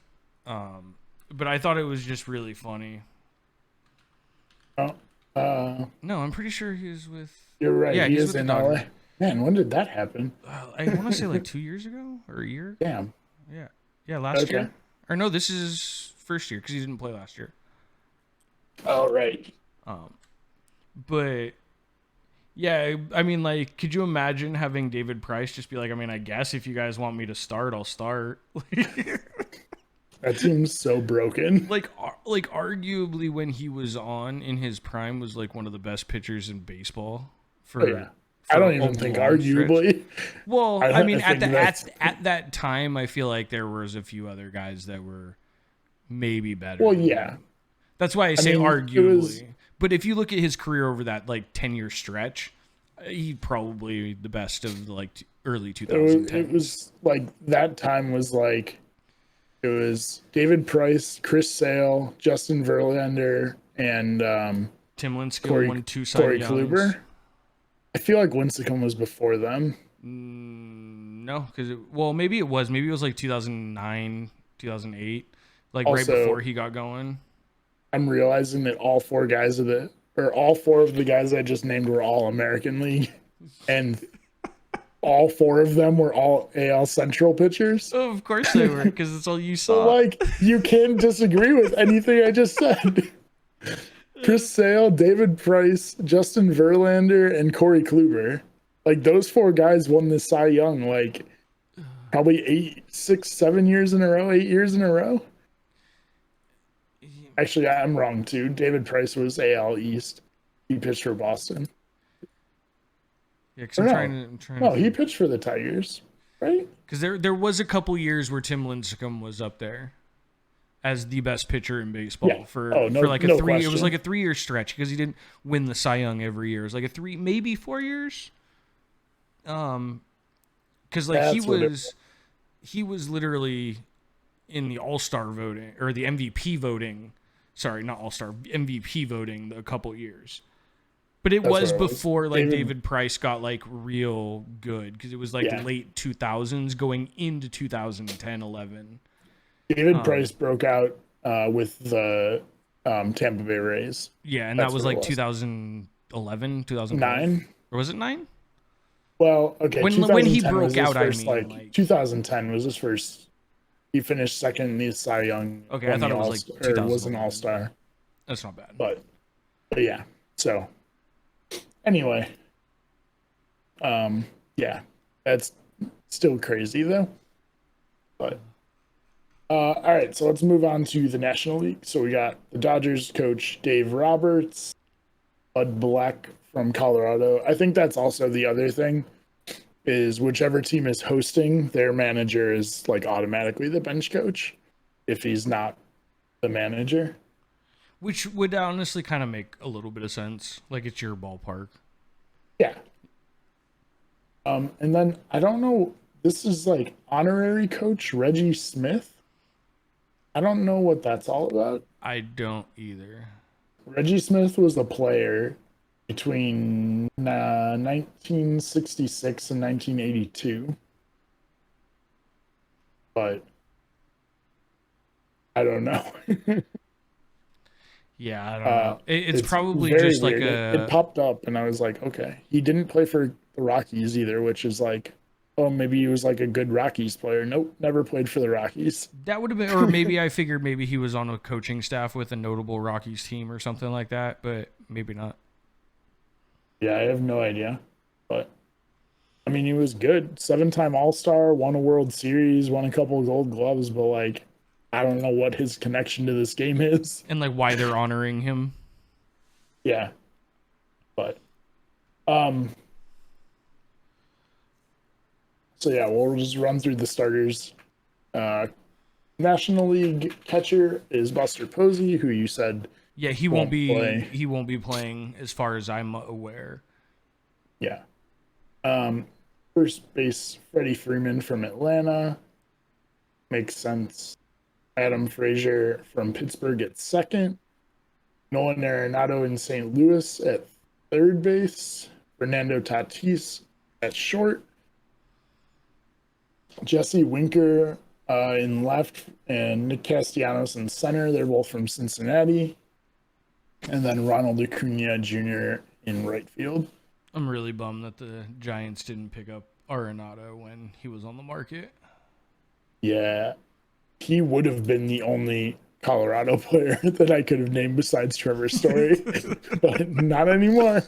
But I thought it was just really funny. Oh, No, I'm pretty sure he was with. you're right. Yeah, He he's is with the in Dodgers. LA. Man, when did that happen? I want to say like 2 years ago or a year. Damn. Yeah, last Okay. year. Or no, this is first year because he didn't play last year. Oh, right. But yeah, I mean, like, could you imagine having David Price just be like, I mean, I guess if you guys want me to start, I'll start. That seems so broken. like arguably when he was on in his prime was like one of the best pitchers in baseball for. Oh, yeah. I don't even think arguably. Well, I mean, think at that time, I feel like there was a few other guys that were maybe better. Well, than yeah. him. That's why I say mean, arguably. But if you look at his career over that like 10-year stretch, he's probably the best of the like early 2010s. It was like that time was like it was David Price, Chris Sale, Justin Verlander, and Tim Lincecum won 2 Cy Corey Youngs. Kluber. I feel like Lincecum was before them. No, because maybe it was like 2009, 2008, like right Also, before he got going. I'm realizing that all four of the guys I just named were all American League, and all four of them were all AL Central pitchers. Oh, of course they were, because it's all you So, saw. like, you can't disagree with anything I just said. Chris Sale, David Price, Justin Verlander, and Corey Kluber. Like, those four guys won the Cy Young, like, probably 8 years in a row. Actually, I'm wrong, too. David Price was AL East. He pitched for Boston. Yeah, because I'm trying to. No, he pitched for the Tigers, right? Because there was a couple years where Tim Lincecum was up there as the best pitcher in baseball for like a 3. question. It was like a 3-year stretch because he didn't win the Cy Young every year. It was like a 3, maybe 4 years. Because like he was literally in the All-Star voting or the MVP voting. Sorry, not All-Star, MVP voting a couple years. But it was before like David Price got like real good because it was like late 2000s going into 2010, 11. David Price broke out with the Tampa Bay Rays. Yeah, and that was like 2011, 9? Or was it 9? Well, okay. When he broke out, first, like 2010 was his first. He finished second in the Cy Young. Okay, I thought it was like 2000. Was an All-Star. That's not bad. But yeah. So anyway, yeah, that's still crazy though. But all right, so let's move on to the National League. So we got the Dodgers coach Dave Roberts, Bud Black from Colorado. I think that's also the other thing is whichever team is hosting, their manager is like automatically the bench coach if he's not the manager. Which would honestly kind of make a little bit of sense. Like it's your ballpark. Yeah. And then I don't know, this is like honorary coach Reggie Smith. I don't know what that's all about. I don't either. Reggie Smith was a player between 1966 and 1982. But I don't know. Yeah, I don't know. It's probably just weird. like it popped up and I was like, okay. He didn't play for the Rockies either, which is like, oh, maybe he was like a good Rockies player. Nope, never played for the Rockies. That would have been, or maybe I figured maybe he was on a coaching staff with a notable Rockies team or something like that, but maybe not. Yeah, I have no idea. But, I mean, he was good. 7-time All-Star, won a World Series, won a couple of Gold Gloves, but, like, I don't know what his connection to this game is. And like why they're honoring him. Yeah. But so yeah, we'll just run through the starters. National League catcher is Buster Posey, who you said Yeah, won't play. he won't be playing as far as I'm aware. Yeah. First base, Freddie Freeman from Atlanta. Makes sense. Adam Frazier from Pittsburgh at second. Nolan Arenado in St. Louis at third base. Fernando Tatis at short. Jesse Winker in left and Nick Castellanos in center. They're both from Cincinnati. And then Ronald Acuna Jr. in right field. I'm really bummed that the Giants didn't pick up Arenado when he was on the market. Yeah, he would have been the only Colorado player that I could have named besides Trevor Story, but not anymore.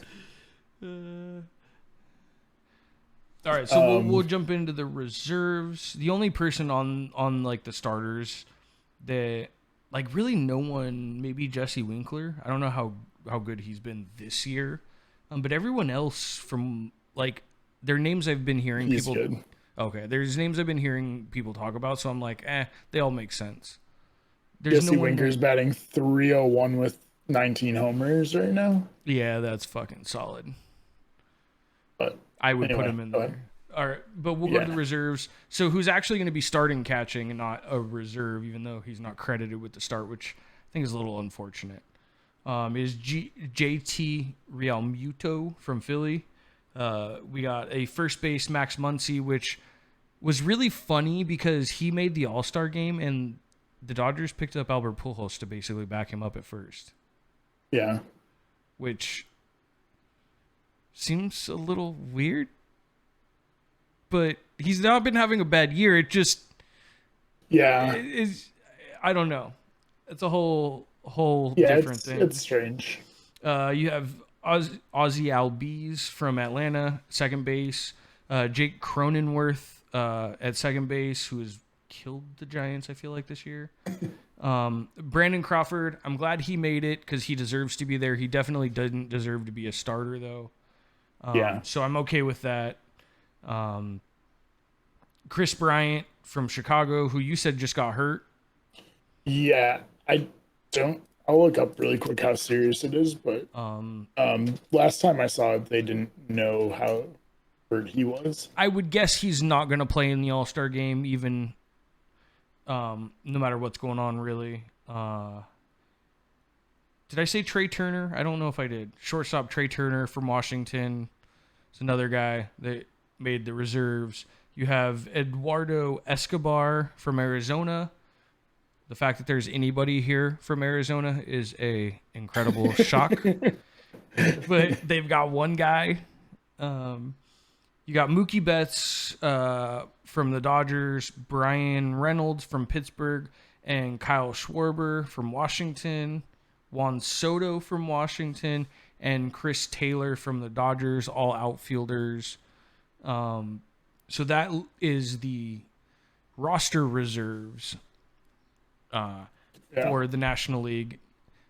All right, so we'll jump into the reserves. The only person on like the starters that like really no one, maybe Jesse Winkler. I don't know how good he's been this year, but everyone else from like their names I've been hearing He's people. good. Okay, there's names I've been hearing people talk about, so I'm like, they all make sense. There's Jesse no one Winker's batting 301 with 19 homers right now. Yeah, that's fucking solid. But I would anyway, put him in there. All right, but we'll go to the reserves. So who's actually going to be starting catching and not a reserve, even though he's not credited with the start, which I think is a little unfortunate, is JT Realmuto from Philly. We got a first base Max Muncy, which was really funny because he made the All-Star game and the Dodgers picked up Albert Pujols to basically back him up at first. Yeah. Which seems a little weird. But he's not been having a bad year. It just... Yeah. I don't know. It's a whole different thing. It's strange. You have Ozzy Albies from Atlanta, second base. Jake Cronenworth at second base, who has killed the Giants, I feel like, this year. Brandon Crawford, I'm glad he made it because he deserves to be there. He definitely didn't deserve to be a starter, though. So I'm okay with that. Chris Bryant from Chicago, who you said just got hurt. Yeah, I'll look up really quick how serious it is, but last time I saw it, they didn't know how hurt he was. I would guess he's not going to play in the All-Star game, even no matter what's going on, really. Did I say Trey Turner? I don't know if I did. Shortstop Trey Turner from Washington. It's another guy that made the reserves. You have Eduardo Escobar from Arizona. The fact that there's anybody here from Arizona is a incredible shock. But they've got one guy. You got Mookie Betts from the Dodgers, Brian Reynolds from Pittsburgh, and Kyle Schwarber from Washington, Juan Soto from Washington, and Chris Taylor from the Dodgers, all outfielders. So that is the roster reserves for the National League.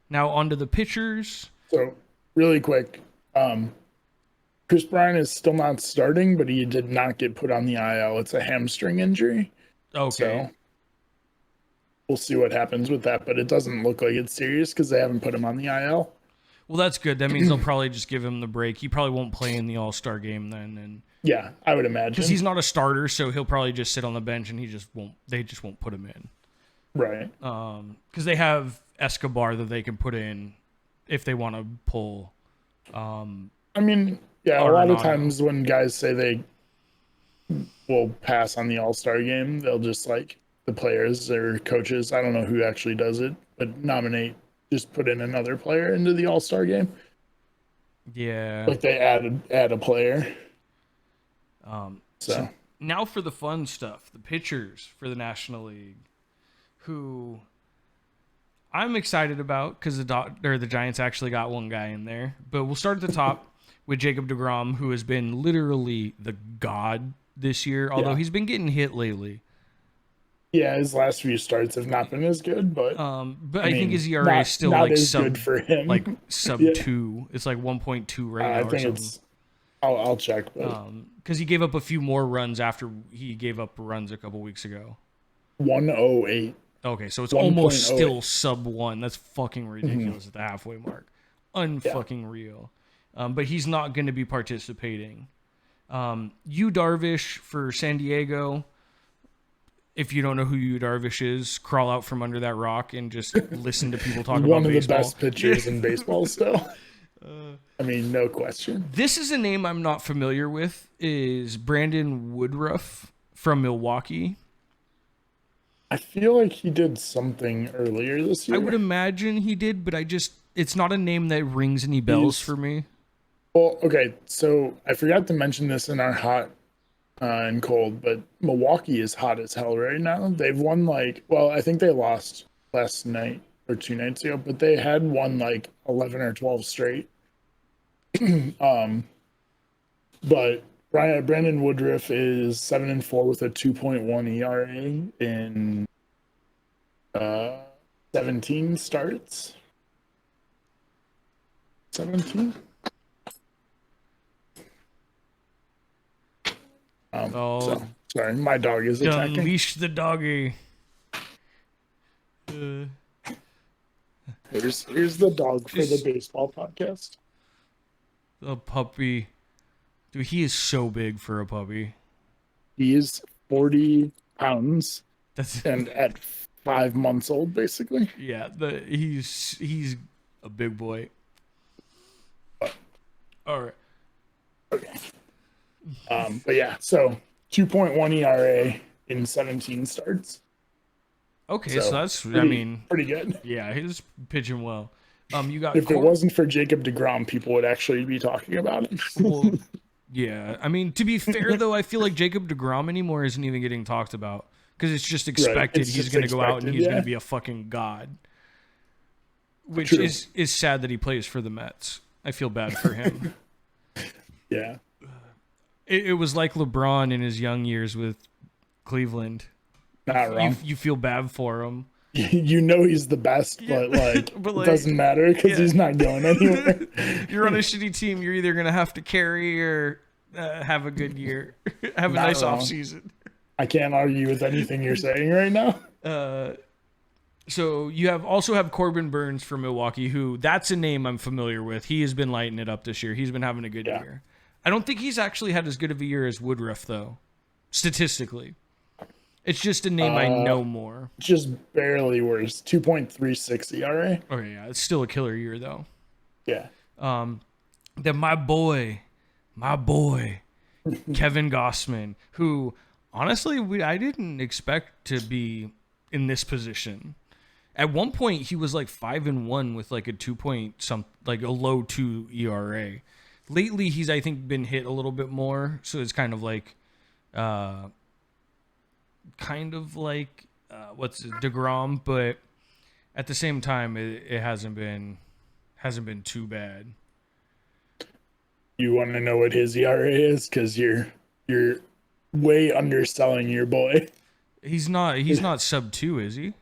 Now on to the pitchers. So really quick, Chris Bryant is still not starting, but he did not get put on the IL. It's a hamstring injury. Okay. So we'll see what happens with that, but it doesn't look like it's serious because they haven't put him on the IL. Well, that's good. That means they'll probably just give him the break. He probably won't play in the All-Star game then, and yeah, I would imagine because he's not a starter, so he'll probably just sit on the bench, and they just won't put him in. Right. Because they have Escobar that they can put in if they want to pull. I mean, yeah, a lot of times when guys say they will pass on the All-Star game, they'll just like the players or coaches, I don't know who actually does it, but just put in another player into the All-Star game. Yeah. Like they add a player. So now for the fun stuff, the pitchers for the National League, who I'm excited about because the Giants actually got one guy in there. But we'll start at the top with Jacob deGrom, who has been literally the god this year, although he's been getting hit lately. Yeah, his last few starts have not been as good, but But I I think mean, his ERA is still not like as good for him. sub Yeah, 2. It's like 1.2 right I now or think something. it's. I'll check, but Because he gave up a few more runs after he gave up runs a couple weeks ago. 108, Okay, so it's almost still 1.08. sub 1. That's fucking ridiculous at the halfway mark. Yeah, Unfucking real. But he's not going to be participating. Yu Darvish for San Diego. If you don't know who Yu Darvish is, crawl out from under that rock and just listen to people talk about one of the baseball. best pitchers in baseball still. I mean, no question. This is a name I'm not familiar with. Is Brandon Woodruff from Milwaukee? I feel like he did something earlier this year. I would imagine he did, but it's not a name that rings any bells for me. Well, okay, so I forgot to mention this in our hot and cold, but Milwaukee is hot as hell right now. They've won I think they lost last night or 2 nights ago, but they had won like 11 or 12 straight. But Brandon Woodruff is 7-4 with a 2.1 ERA in 17 starts. 17. So, sorry, my dog is attacking. Unleash the doggy. Here's the dog for the baseball podcast. A puppy. Dude, he is so big for a puppy. He is 40 pounds That's and at 5 months old, basically. yeah. He's a big boy. All right. Okay. But yeah, so 2.1 ERA in 17 starts. Okay, so that's pretty good. Yeah, he's pitching well. You got If it wasn't for Jacob deGrom, people would actually be talking about him. well, yeah, I mean, to be fair though, I feel like Jacob deGrom anymore isn't even getting talked about because it's just expected he's going to go out and he's going to be a fucking god. Which True. is sad that he plays for the Mets. I feel bad for him. Yeah. It was like LeBron in his young years with Cleveland. Not wrong. You feel bad for him. You know he's the best, but it doesn't matter because he's not going anywhere. You're on a shitty team. You're either going to have to carry or have a good year. Have a Not nice wrong. off season. I can't argue with anything you're saying right now. So you also have Corbin Burns for Milwaukee, who that's a name I'm familiar with. He has been lighting it up this year. He's been having a good year. I don't think he's actually had as good of a year as Woodruff, though, statistically. It's just a name I know more. Just barely worse. 2.36 ERA. Okay, yeah, it's still a killer year, though. Yeah. Then my boy, Kevin Gossman, who honestly I didn't expect to be in this position. At one point, he was like 5-1 with like a 2 like a low 2 ERA. Lately, he's I think been hit a little bit more, so it's kind of like what's it, DeGrom, but at the same time, it hasn't been too bad. You want to know what his ERA is? Because you're way underselling your boy. He's not sub 2, is he?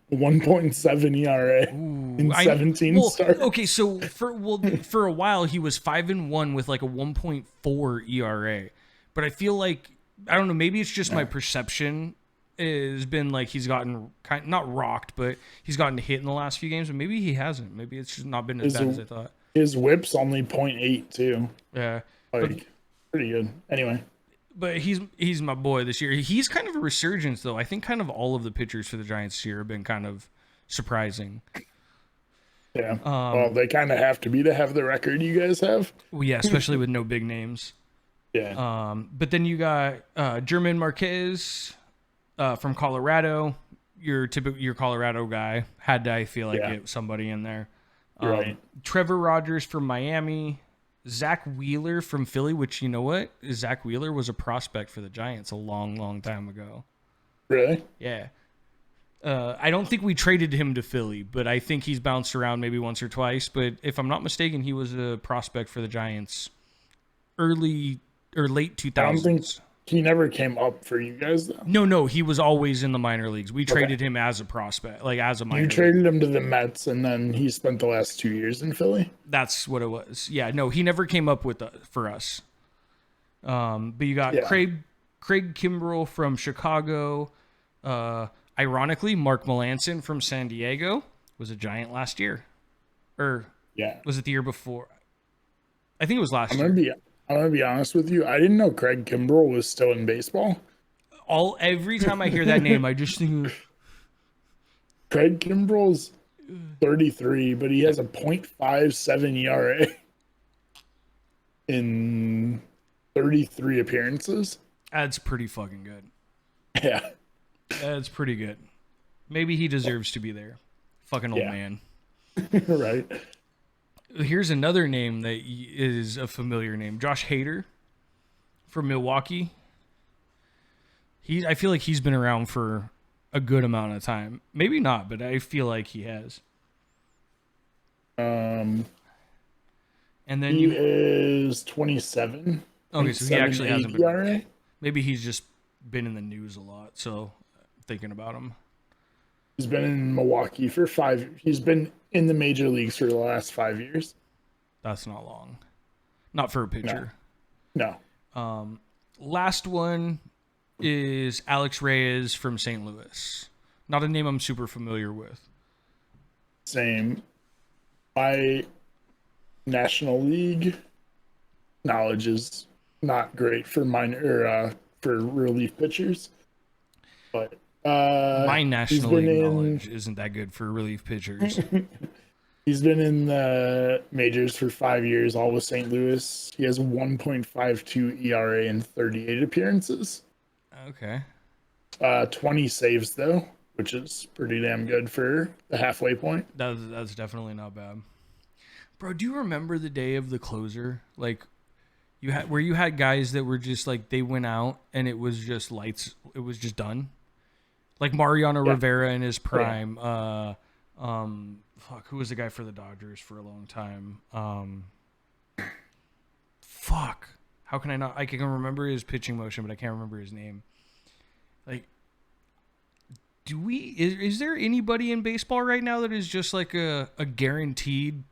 1.7 ERA in 17 starts. Okay, so for a while he was 5-1 with like a 1.4 ERA, but I feel like I don't know. Maybe it's just my perception has been like he's gotten not rocked, but he's gotten hit in the last few games. But maybe he hasn't. Maybe it's just not been as bad as I thought. His whip's only 0.8 too. Yeah, pretty good. Anyway. But he's my boy this year. He's kind of a resurgence, though. I think kind of all of the pitchers for the Giants this year have been kind of surprising. Yeah. Well, they kind of have to be to have the record you guys have. Well, yeah, especially with no big names. Yeah. But then you got German Marquez from Colorado. Your Colorado guy had to, I feel like, get somebody in there. Right. Trevor Rogers from Miami. Zach Wheeler from Philly, which, you know what? Zach Wheeler was a prospect for the Giants a long, long time ago. Really? Yeah. I don't think we traded him to Philly, but I think he's bounced around maybe once or twice. But if I'm not mistaken, he was a prospect for the Giants early or late 2000s. he never came up for you guys though. No, he was always in the minor leagues. We traded him as a prospect, like as a minor You league. traded him to the Mets, and then he spent the last 2 years in Philly. That's what it was. Yeah, no, he never came up with for us. But you got Craig Kimbrell from Chicago. Ironically, Mark Melancon from San Diego was a Giant last year. Or was it the year before? I think it was last year. I'm gonna be honest with you. I didn't know Craig Kimbrell was still in baseball. Every time I hear that name, I just think Craig Kimbrell's 33, but he has a .57 ERA in 33 appearances. That's pretty fucking good. Yeah. That's pretty good. Maybe he deserves to be there. Fucking old man. Right. Here's another name that is a familiar name. Josh Hader from Milwaukee. I feel like he's been around for a good amount of time. Maybe not, but I feel like he has. And then he is 27. Okay, so he actually hasn't been. ERA. Maybe he's just been in the news a lot, so I'm thinking about him. He's been in Milwaukee for 5 years. He's been in the major leagues for the last 5 years. That's not long. Not for a pitcher. No. Last one is Alex Reyes from St. Louis. Not a name I'm super familiar with. Same. My National League knowledge is not great for for relief pitchers. But my National League knowledge isn't that good for relief pitchers. He's been in the majors for 5 years, all with St. Louis. He has 1.52 ERA in 38 appearances. Okay. 20 saves, though, which is pretty damn good for the halfway point. That's definitely not bad. Bro, do you remember the day of the closer? Like, you had guys that were just like, they went out and it was just lights. It was just done. Like Mariano Rivera in his prime. Who was the guy for the Dodgers for a long time? How can I not? I can remember his pitching motion, but I can't remember his name. Like, is there anybody in baseball right now that is just like a guaranteed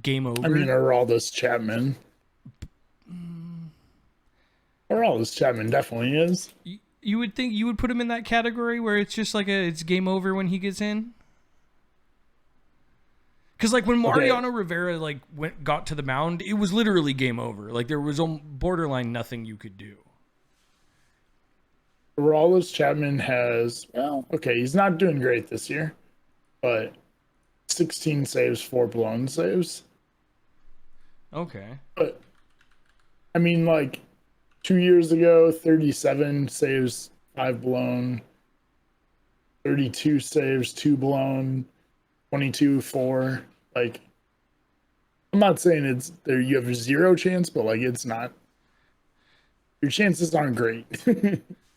game over? I mean, Aroldis Chapman. Aroldis Chapman definitely is. You would think you would put him in that category where it's just like it's game over when he gets in? Because like when Mariano Rivera got to the mound, it was literally game over. Like there was borderline nothing you could do. Aroldis Chapman he's not doing great this year, but 16 saves, 4 blown saves. Okay. But I mean, like 2 years ago, 37 saves, 5 blown, 32 saves, 2 blown, 22, 4. Like, I'm not saying it's there. You have a 0 chance, but like it's not. Your chances aren't great.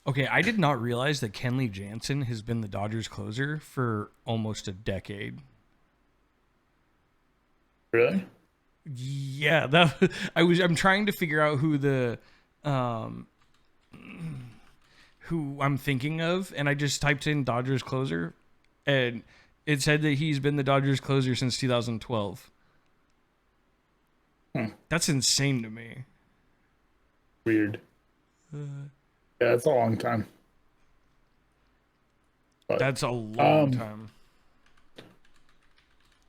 Okay, I did not realize that Kenley Jansen has been the Dodgers closer for almost a decade. Really? Yeah, I'm trying to figure out who I'm thinking of, and I just typed in Dodgers closer, and it said that he's been the Dodgers closer since 2012. That's insane to me. Weird. Yeah, it's a long time. But, that's a long time.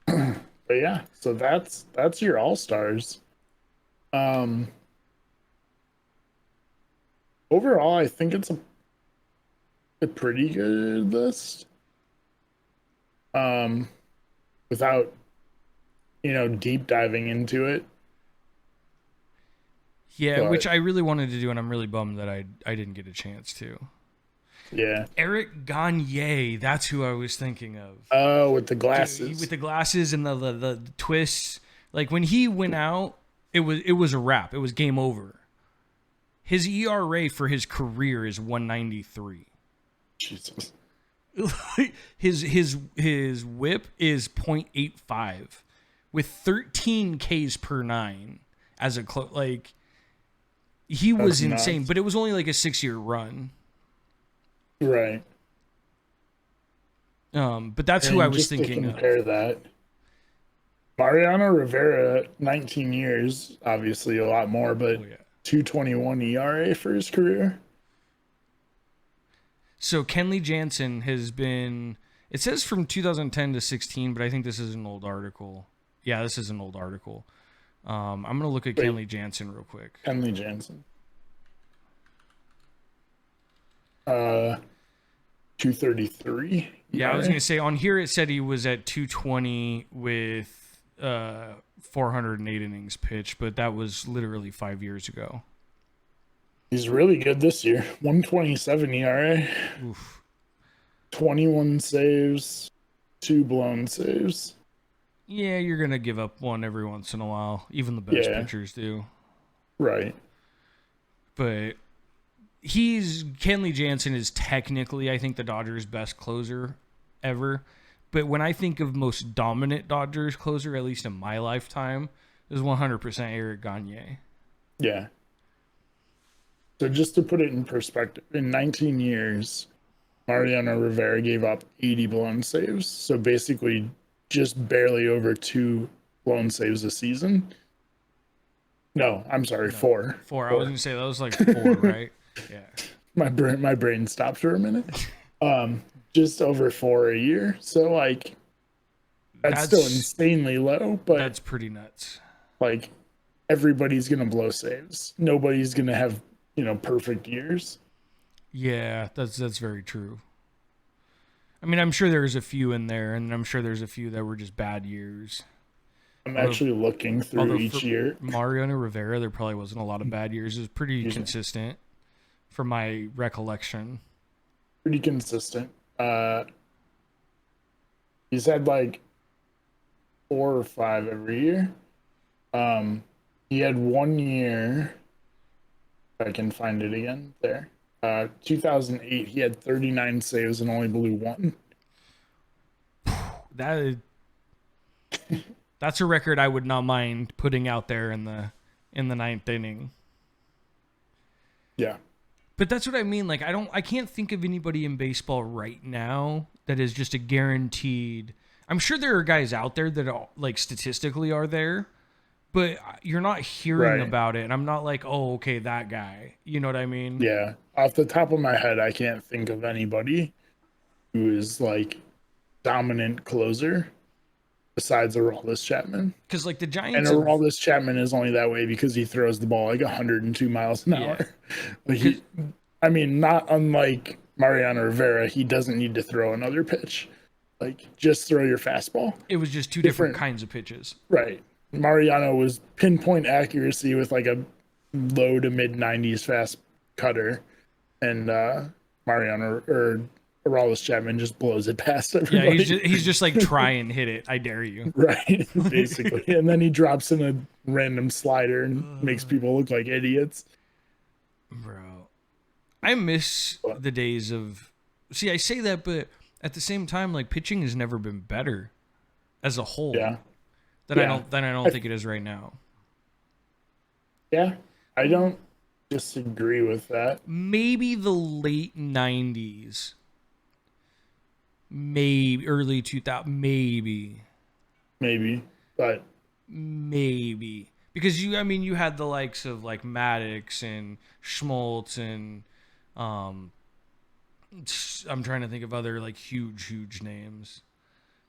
But yeah, so that's your all-stars. Overall, I think it's a pretty good list. Without deep diving into it. Yeah, which I really wanted to do, and I'm really bummed that I didn't get a chance to. Yeah. Eric Gagne, that's who I was thinking of. Oh, with the glasses. With the glasses and the twists. Like when he went out, it was a wrap. It was game over. His ERA for his career is 193. Jesus. his whip is 0.85 with 13 Ks per 9 as a He was That's insane, nuts. but it was only like a 6-year run. Right. But that's who I And was just to thinking of. compare that, Mariano Rivera, 19 years, obviously a lot more, but Oh, yeah. 2.21 ERA for his career. So Kenley Jansen has been, it says from 2010 to 16, but I think this is an old article. Yeah, this is an old article. I'm going to look at Wait. Kenley Jansen real quick. Kenley Jansen. 233. Yeah, I was going to say on here it said he was at 220 with 408 innings pitched, but that was literally 5 years ago. He's really good this year. 127 ERA. Oof. 21 saves, 2 blown saves. Yeah, you're going to give up one every once in a while. Even the best pitchers do. Right. But Kenley Jansen is technically, I think, the Dodgers' best closer ever. But when I think of most dominant Dodgers closer, at least in my lifetime, is 100% Eric Gagne. Yeah. So just to put it in perspective, in 19 years, Mariano Rivera gave up 80 blown saves. So basically just barely over 2 blown saves a season. No, I'm sorry, 4. 4. I was going to say that was like 4, right? Yeah. My brain stopped for a minute. Just over 4 a year. So like that's still insanely low, but that's pretty nuts. Like everybody's gonna blow saves. Nobody's gonna have, perfect years. Yeah, that's very true. I mean, I'm sure there's a few in there, and I'm sure there's a few that were just bad years. I'm actually looking through each year. Mariano Rivera, there probably wasn't a lot of bad years. It was pretty consistent from my recollection. Pretty consistent. He's had like 4 or 5 every year. He had 1 year, if I can find it again, there. 2008, he had 39 saves and only blew 1. That's a record I would not mind putting out there in the 9th inning. Yeah. But that's what I mean. Like I can't think of anybody in baseball right now that is just a guaranteed. I'm sure there are guys out there that are, like statistically are there, but you're not hearing about it. And I'm not like, oh, okay, that guy. You know what I mean? Yeah. Off the top of my head, I can't think of anybody who is like dominant closer besides Aroldis Chapman. Because like the Giants, and Aroldis Chapman is only that way because he throws the ball like 102 miles an hour. Not unlike Mariano Rivera, he doesn't need to throw another pitch. Like, just throw your fastball. It was just two different kinds of pitches. Right. Mariano was pinpoint accuracy with like a low to mid 90s fast cutter, and Mariano or Aroldis Chapman just blows it past everybody. Yeah, he's just like, try and hit it. I dare you. Right, basically. And then he drops in a random slider and makes people look like idiots. Bro, I miss the days of. See, I say that, but at the same time, like pitching has never been better as a whole. Yeah. I don't think it is right now. Yeah, I don't disagree with that. Maybe the late 90s. Maybe early 2000, maybe, but maybe because you had the likes of like Maddox and Schmaltz and I'm trying to think of other like huge names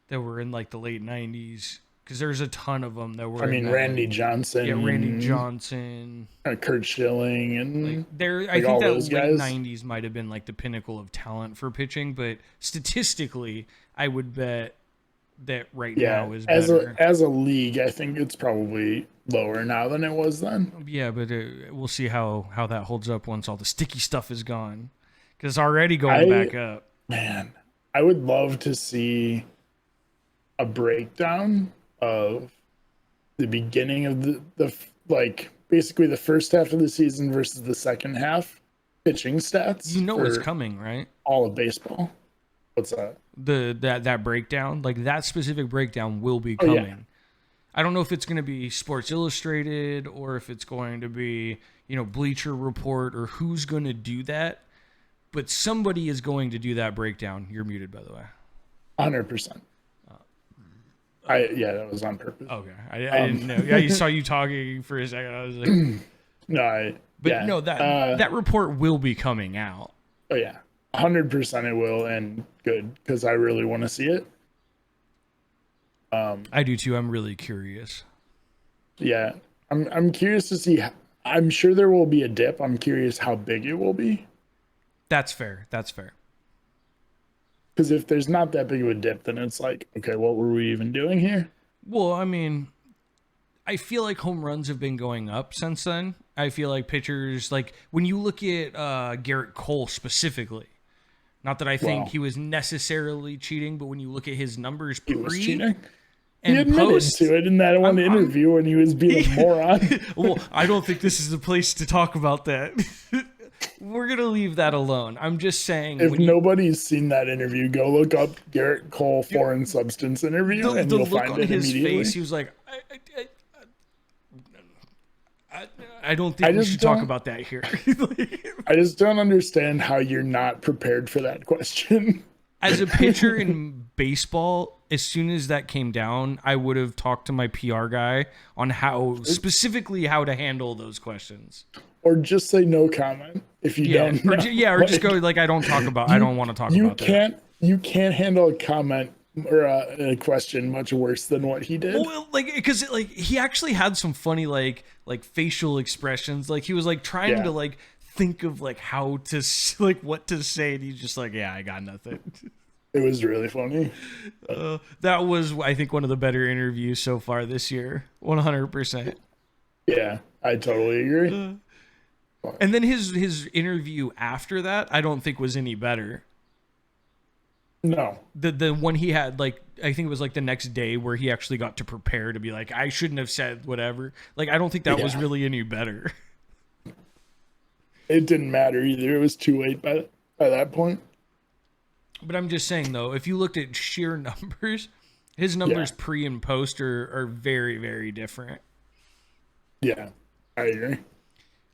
that were in like the late 90s because there's a ton of them that were. Randy Johnson. Yeah, Randy Johnson. Kurt Schilling and like I think that late 90s might have been like the pinnacle of talent for pitching, but statistically, I would bet that now is better. As a league, I think it's probably lower now than it was then. Yeah, but we'll see how that holds up once all the sticky stuff is gone, because it's already going back up. Man, I would love to see a breakdown of the beginning of the basically the first half of the season versus the second half pitching stats. What's coming, right? All of baseball. What's that? That breakdown, like that specific breakdown will be coming. I don't know if it's going to be Sports Illustrated or if it's going to be, Bleacher Report or who's going to do that. But somebody is going to do that breakdown. You're muted, by the way. 100%. That was on purpose. Okay, I didn't know. Yeah, I saw you talking for a second. I was like, that report will be coming out. Oh yeah, 100% it will, and good, because I really want to see it. I do too. I'm really curious. Yeah, I'm curious to see. I'm sure there will be a dip. I'm curious how big it will be. That's fair. Because if there's not that big of a dip, then it's like, okay, what were we even doing here? Well, I mean, I feel like home runs have been going up since then. I feel like pitchers, like when you look at Garrett Cole specifically, not that I think he was necessarily cheating, but when you look at his numbers He was cheating. and He admitted post to it in that one interview when he was being a moron. Well, I don't think this is the place to talk about that. We're going to leave that alone. I'm just saying. If nobody's seen that interview, go look up Garrett Cole foreign substance interview, and you'll find it immediately. The look on his face, he was like, I don't think we should talk about that here. I just don't understand how you're not prepared for that question. As a pitcher in baseball, as soon as that came down, I would have talked to my PR guy on specifically how to handle those questions. Or just say no comment if you don't know. Or just go like, I don't want to talk about that. You can't handle a comment or a question much worse than what he did. Well, because he actually had some funny like facial expressions. Like he was like trying to like think of like how to like what to say, and he's just like, yeah, I got nothing. It was really funny. That was, I think, one of the better interviews so far this year. 100%. Yeah, I totally agree. And then his interview after that, I don't think was any better. No. The one he had, like, I think it was like the next day where he actually got to prepare to be like, I shouldn't have said whatever. Like, I don't think that was really any better. It didn't matter either. It was too late by that point. But I'm just saying, though, if you looked at sheer numbers, his numbers pre and post are very, very different. Yeah, I agree.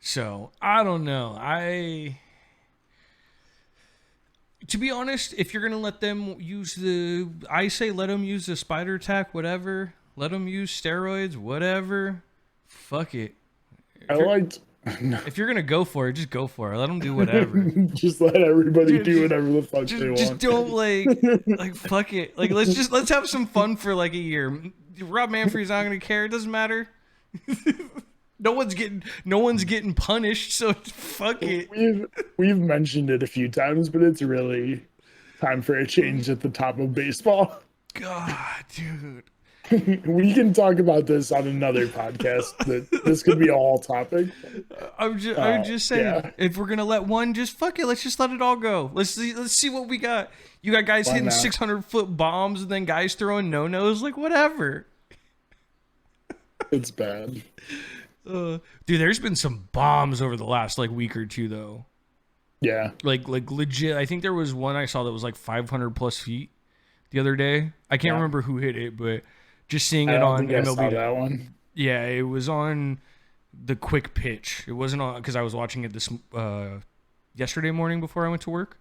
So, I don't know. To be honest, if you're going to let them use I say let them use the spider tack, whatever. Let them use steroids, whatever. Fuck it. If you're going to go for it, just go for it. Let them do whatever. Just let everybody do whatever the fuck they want. Just don't like fuck it. Like let's have some fun for like a year. Rob Manfred's not going to care. It doesn't matter. No one's getting punished, so fuck it. We've mentioned it a few times, but it's really time for a change at the top of baseball. God, dude. We can talk about this on another podcast. This could be a whole topic. I'm just saying, if we're gonna let one, just fuck it. Let's just let it all go. Let's see what we got. You got guys hitting 600-foot bombs, and then guys throwing no-nos. Like whatever. It's bad. Dude, there's been some bombs over the last like week or two though. Yeah. Like legit. I think there was one I saw that was like 500 plus feet the other day. I can't remember who hit it, but just seeing it on MLB. I saw that one. Yeah, it was on the quick pitch. It wasn't on because I was watching it this yesterday morning before I went to work.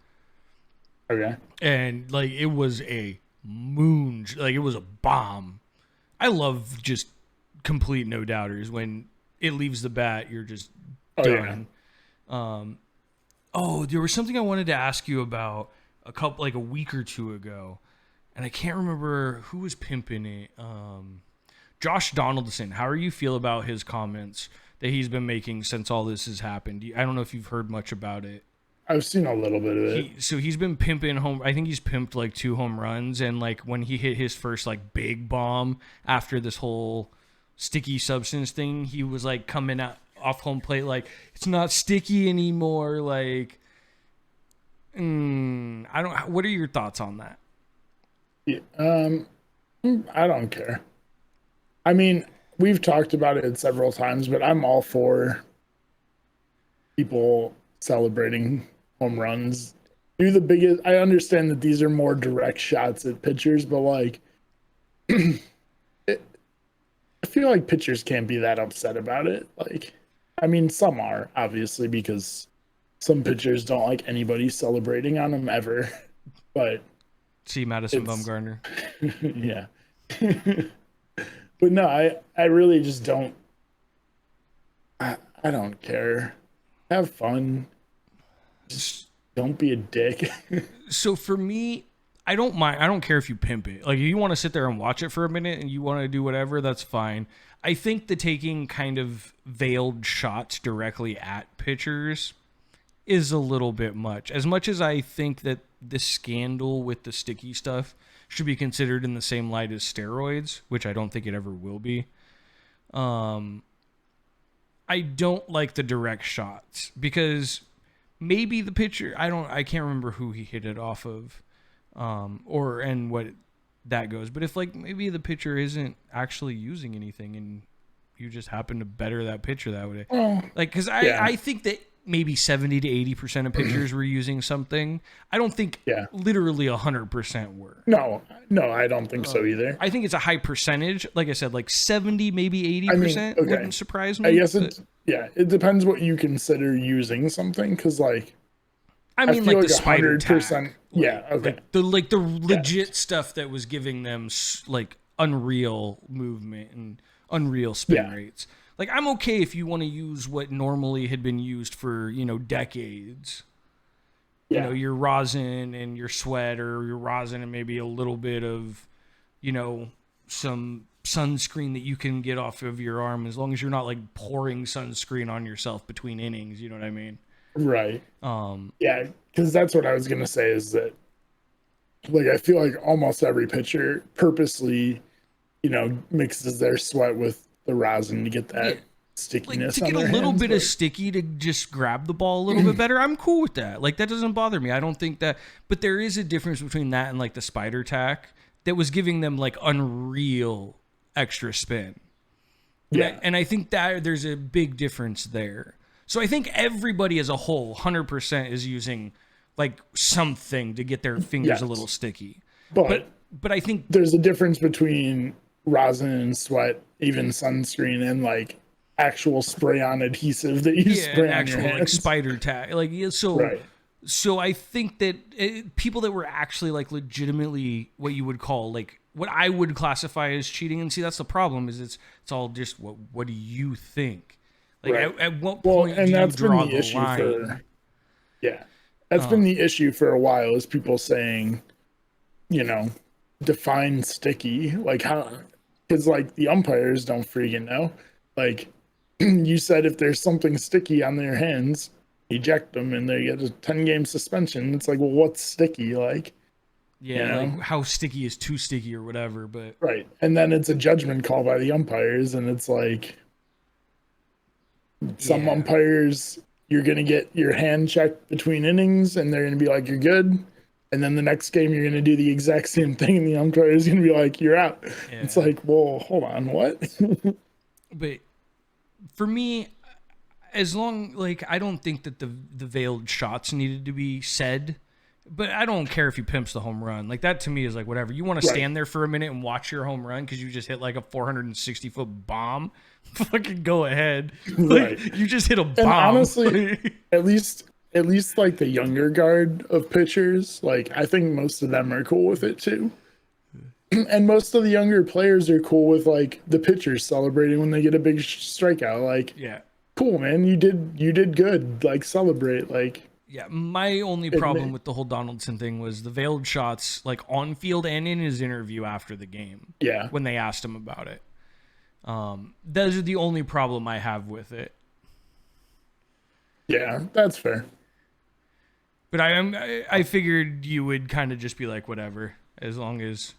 Okay. And like it was a it was a bomb. I love just complete no doubters when it leaves the bat, you're just done. Yeah. There was something I wanted to ask you about a week or two ago, and I can't remember who was pimping it. Josh Donaldson. How are you feel about his comments that he's been making since all this has happened? I don't know if you've heard much about it. I've seen a little bit of it. So he's been pimping home. I think he's pimped like 2 home runs, and like when he hit his first like big bomb after this whole sticky substance thing, he was like coming out off home plate like it's not sticky anymore. Like, I don't. What are your thoughts on that? Yeah, I don't care. I mean, we've talked about it several times, but I'm all for people celebrating home runs. Do the biggest. I understand that these are more direct shots at pitchers, but like, I feel like pitchers can't be that upset about it. Like, I mean, some are obviously because some pitchers don't like anybody celebrating on them ever. But See Madison it's Bumgarner. yeah. But no, I really just don't. I don't care. Have fun. Just don't be a dick. So for me, I don't mind. I don't care if you pimp it. Like if you want to sit there and watch it for a minute and you want to do whatever, that's fine. I think the taking kind of veiled shots directly at pitchers is a little bit much. As much as I think that the scandal with the sticky stuff should be considered in the same light as steroids, which I don't think it ever will be. I don't like the direct shots because maybe the pitcher, I can't remember who he hit it off of, and what that goes. But if like maybe the pitcher isn't actually using anything and you just happen to better that pitcher that way, like because I think that maybe 70 to 80% of pitchers were using something. I don't think literally 100% were. No, I don't think so either. I think it's a high percentage. Like I said, like 70, maybe 80% wouldn't surprise me. I guess it depends what you consider using something. Because like, I mean, like the spider tack. Yeah, okay. Like the legit stuff that was giving them like unreal movement and unreal spin rates. Like, I'm okay if you want to use what normally had been used for, decades. Yeah. Your rosin and your sweat, or your rosin and maybe a little bit of, some sunscreen that you can get off of your arm, as long as you're not, like, pouring sunscreen on yourself between innings. You know what I mean? Right. Yeah, because that's what I was going to say is that, like, I feel like almost every pitcher purposely, mixes their sweat with the rosin to get that stickiness. Like, to get a little bit of sticky to just grab the ball a little bit better, I'm cool with that. Like, that doesn't bother me. I don't think that, but there is a difference between that and like the spider tack that was giving them like unreal extra spin. Yeah. And I think that there's a big difference there. So I think everybody as a whole, 100% is using like something to get their fingers a little sticky. But I think there's a difference between rosin and sweat, even sunscreen, and like actual spray on adhesive that you spray on your hands. Like spider tack. Like, so I think that people that were actually like legitimately what you would call like what I would classify as cheating, and see that's the problem, is it's all just what do you think? Like at what point do you draw the line? That's been the issue for a while, is people saying, define sticky, like how, because like the umpires don't freaking know. Like you said, if there's something sticky on their hands, eject them and they get a 10-game suspension. It's like, well, what's sticky? Like, like how sticky is too sticky or whatever. But right, and then it's a judgment call by the umpires, and it's like some umpires, you're gonna get your hand checked between innings, and they're gonna be like, you're good. And then the next game, you're going to do the exact same thing, and the umpire is going to be like, you're out. Yeah. It's like, well, hold on, what? But for me, as long, like, I don't think that the veiled shots needed to be said, but I don't care if he pimps the home run. Like, that to me is like, whatever. You want to stand there for a minute and watch your home run because you just hit like a 460-foot bomb? Fucking go ahead. Right. Like, you just hit a bomb. And honestly, at least like the younger guard of pitchers, like I think most of them are cool with it too. And most of the younger players are cool with like the pitchers celebrating when they get a big strikeout. Like, cool, man, you did good. Like, celebrate. Like, my only problem with the whole Donaldson thing was the veiled shots, like on field and in his interview after the game. Yeah, when they asked him about it. Those are the only problem I have with it. Yeah, that's fair. But I figured you would kind of just be like, whatever, as long as.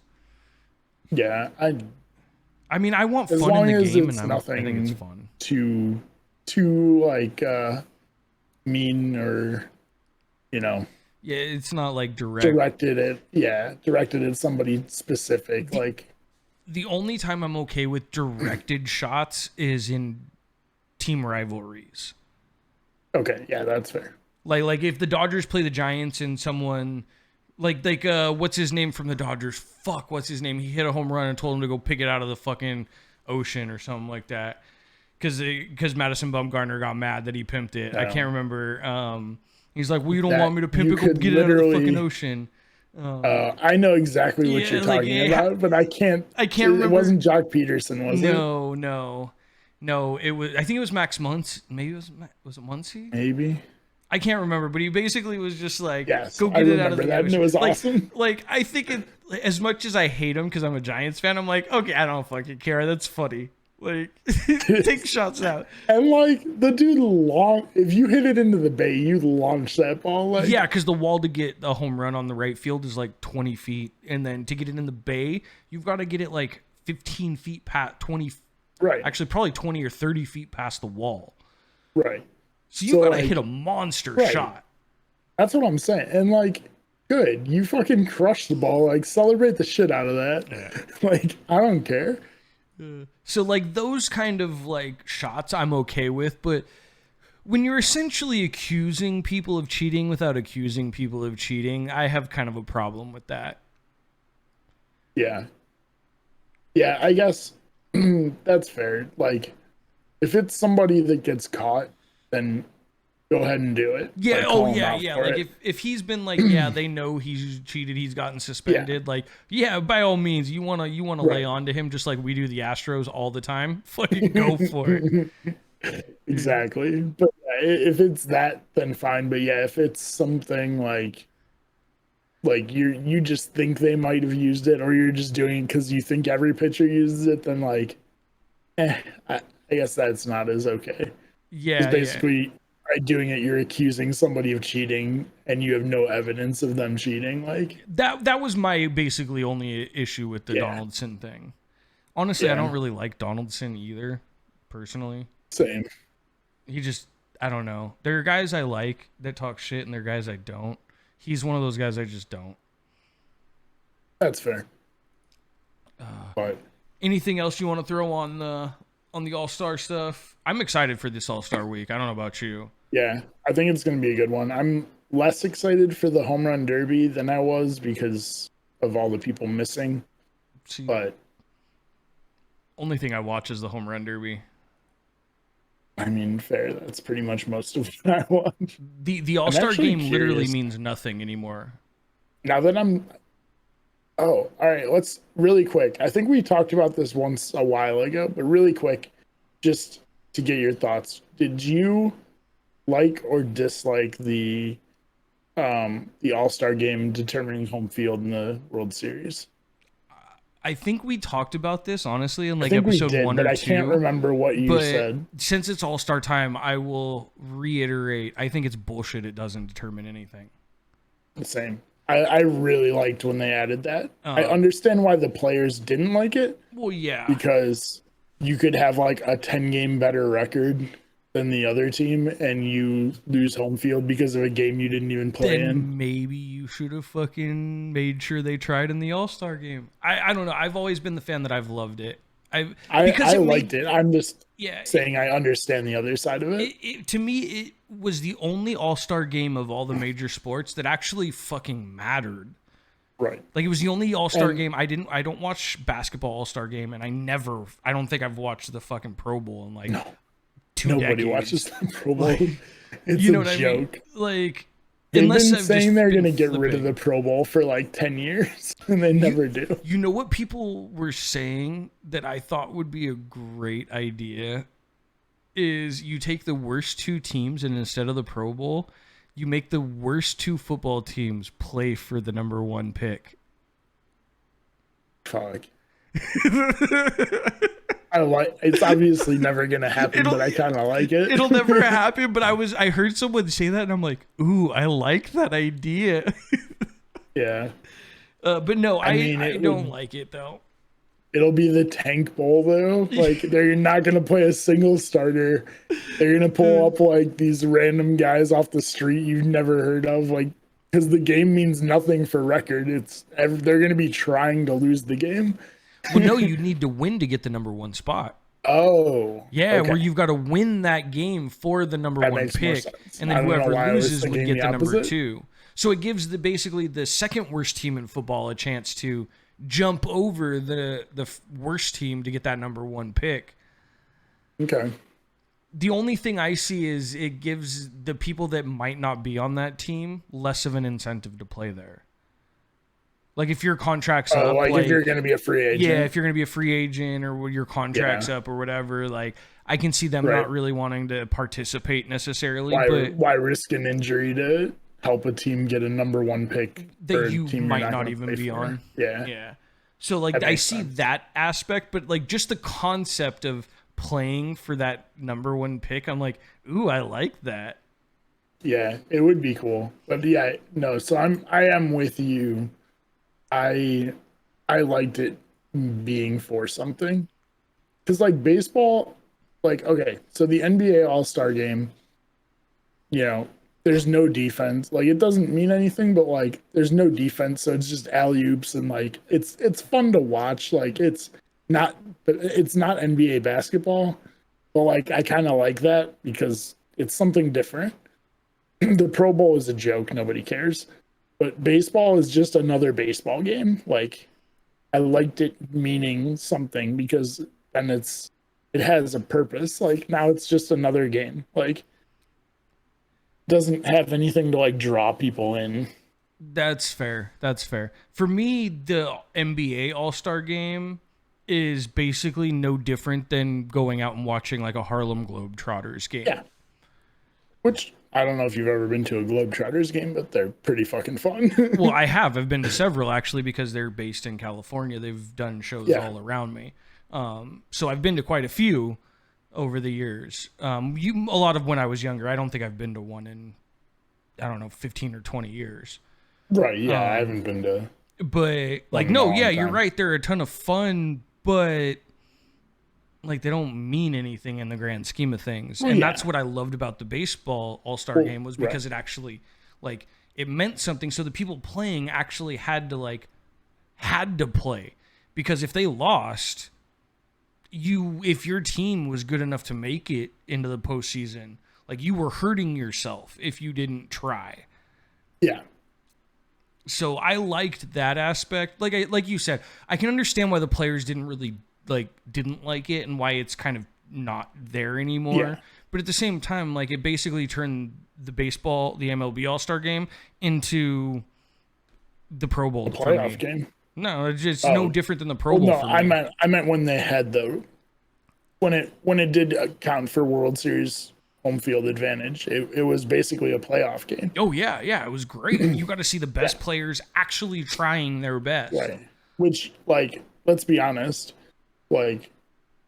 Yeah, I mean, I want fun in the game, and I think it's fun. Too like mean or, Yeah, it's not like directed at somebody specific. The only time I'm okay with directed shots is in team rivalries. Okay, yeah, that's fair. Like if the Dodgers play the Giants and someone like what's his name from the Dodgers? What's his name? He hit a home run and told him to go pick it out of the fucking ocean or something like that. Because Madison Bumgarner got mad that he pimped it. I can't remember. He's like, well, you don't want me to pimp it, go get it out of the fucking ocean. I know exactly what you're talking about, but I can't remember. It wasn't Jock Peterson, was it? No. It was. I think it was Max Muncy. Maybe was it Muncy? Maybe. I can't remember, but he basically was just like, yes, go get it out of the that, ocean. And it was awesome. Like I think as much as I hate him because I'm a Giants fan, I'm like, okay, I don't fucking care. That's funny. Like, take shots out. And like the dude if you hit it into the bay, you launch that ball. Like, yeah, because the wall to get a home run on the right field is like 20 feet. And then to get it in the bay, you've got to get it like 15 feet past 20. Right. Actually, probably 20 or 30 feet past the wall. Right. So you got to hit a monster shot. That's what I'm saying. And like, good. You fucking crushed the ball. Like, celebrate the shit out of that. Yeah. Like, I don't care. So like those kind of like shots I'm okay with, but when you're essentially accusing people of cheating without accusing people of cheating, I have kind of a problem with that. Yeah. Yeah, I guess that's fair. Like, if it's somebody that gets caught, then go ahead and do it. Yeah. Like, yeah. Like if he's been like, yeah, they know he's cheated, he's gotten suspended. Yeah. Like, yeah, by all means, you wanna lay on to him just like we do the Astros all the time. Fucking go for it. Exactly. But if it's that, then fine. But yeah, if it's something like you just think they might have used it, or you're just doing it because you think every pitcher uses it, then like, I guess that's not as okay. Yeah. It's basically. By doing it, you're accusing somebody of cheating, and you have no evidence of them cheating. Like that was my basically only issue with the Donaldson thing. Honestly, I don't really like Donaldson either, personally. Same. He just, I don't know. There are guys I like that talk shit, and there are guys I don't. He's one of those guys I just don't. That's fair. But anything else you want to throw on the All-Star stuff? I'm excited for this All-Star week. I don't know about you. Yeah, I think it's going to be a good one. I'm less excited for the home run derby than I was because of all the people missing. But only thing I watch is the home run derby. I mean, fair. That's pretty much most of what I watch. The All-Star game literally means nothing anymore. Now that all right, let's really quick. I think we talked about this once a while ago, but really quick, just to get your thoughts. Did you like or dislike the All-Star game determining home field in the World Series? I think we talked about this honestly in like episode 1 or 2. I can't remember what you said. Since it's All-Star time, I will reiterate. I think it's bullshit. It doesn't determine anything. The same. I really liked when they added that. I understand why the players didn't like it. Well, yeah, because you could have like a 10-game better record than the other team, and you lose home field because of a game you didn't even play in. Maybe you should have fucking made sure they tried in the All-Star game. I don't know. I've always been the fan that I've loved it. I liked it. I'm just saying I understand the other side of it. To me, it was the only All-Star game of all the major sports that actually fucking mattered. Right. Like it was the only All-Star game. I don't watch basketball All-Star game, and I don't think I've watched the fucking Pro Bowl in like 2 decades. Nobody watches the Pro Bowl. It's you know a what joke. I mean? Like they've been saying they're going to get rid of the Pro Bowl for like 10 years, and they never do. You know what people were saying that I thought would be a great idea is you take the worst 2 teams, and instead of the Pro Bowl, you make the worst 2 football teams play for the number 1 pick. Fuck. It's obviously never gonna happen, but I kind of like it. It'll never happen, but I heard someone say that, and I'm like, ooh, I like that idea. Yeah. But no, I don't like it though. It'll be the Tank Bowl though. Like they're not gonna play a single starter. They're gonna pull up like these random guys off the street you've never heard of, like because the game means nothing for record. They're gonna be trying to lose the game. Well, no, you need to win to get the number 1 spot. Oh. Yeah, okay. Where you've got to win that game for the number 1 pick, and then whoever loses would get the number 2. So it gives basically the second worst team in football a chance to jump over the worst team to get that number one pick. Okay. The only thing I see is it gives the people that might not be on that team less of an incentive to play there. Like if your contract's up, like if you're going to be a free agent. Yeah, if you're going to be a free agent or your contract's up or whatever, like I can see them not really wanting to participate necessarily. Why risk an injury to help a team get a number one pick that you might not even be on? Yeah. So like I see that aspect, but like just the concept of playing for that number one pick, I'm like, ooh, I like that. Yeah, it would be cool. But yeah, no, so I am with you. I liked it being for something. Because like baseball, like, okay, so the NBA All-Star game, you know, there's no defense. Like it doesn't mean anything, but like there's no defense, so it's just alley-oops and like it's fun to watch. Like it's not NBA basketball, but like I kind of like that because it's something different. The Pro Bowl is a joke, nobody cares. But baseball is just another baseball game. Like I liked it meaning something because then it has a purpose. Like now it's just another game. Like doesn't have anything to like draw people in. That's fair. For me, the NBA All-Star game is basically no different than going out and watching like a Harlem Globetrotters game. Yeah. Which I don't know if you've ever been to a Globetrotters game, but they're pretty fucking fun. Well, I have. I've been to several actually because they're based in California. They've done shows all around me. So I've been to quite a few over the years. A lot of when I was younger. I don't think I've been to one in, I don't know, 15 or 20 years. Right, yeah, I haven't been to. But like, no, yeah, you're right. They're a ton of fun, but like they don't mean anything in the grand scheme of things. And that's what I loved about the baseball All-Star game was because it actually like it meant something. So the people playing actually had to play because if they lost, if your team was good enough to make it into the postseason, like you were hurting yourself if you didn't try. Yeah. So I liked that aspect. Like you said, I can understand why the players didn't like it and why it's kind of not there anymore. Yeah. But at the same time, like it basically turned the MLB All-Star game into the Pro Bowl. The playoff game. No, it's just no different than the Pro Bowl. No, I meant when they had when it did count for World Series home field advantage. It was basically a playoff game. Oh yeah, it was great. You got to see the best players actually trying their best. Right. Which, like, let's be honest, like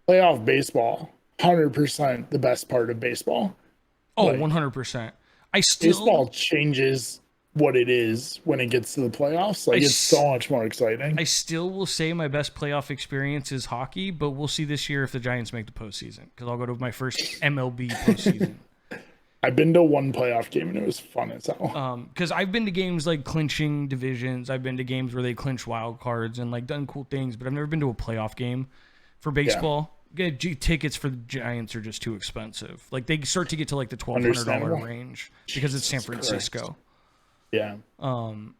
playoff baseball, 100% the best part of baseball. Oh, like, 100%. Baseball changes what it is when it gets to the playoffs. Like it's so much more exciting. I still will say my best playoff experience is hockey, but we'll see this year if the Giants make the postseason because I'll go to my first MLB postseason. I've been to one playoff game and it was fun as hell. Because I've been to games like clinching divisions. I've been to games where they clinch wild cards and like done cool things, but I've never been to a playoff game for baseball. Yeah. Tickets for the Giants are just too expensive. Like they start to get to like the $1,200 range because it's San Francisco. Christ. Yeah.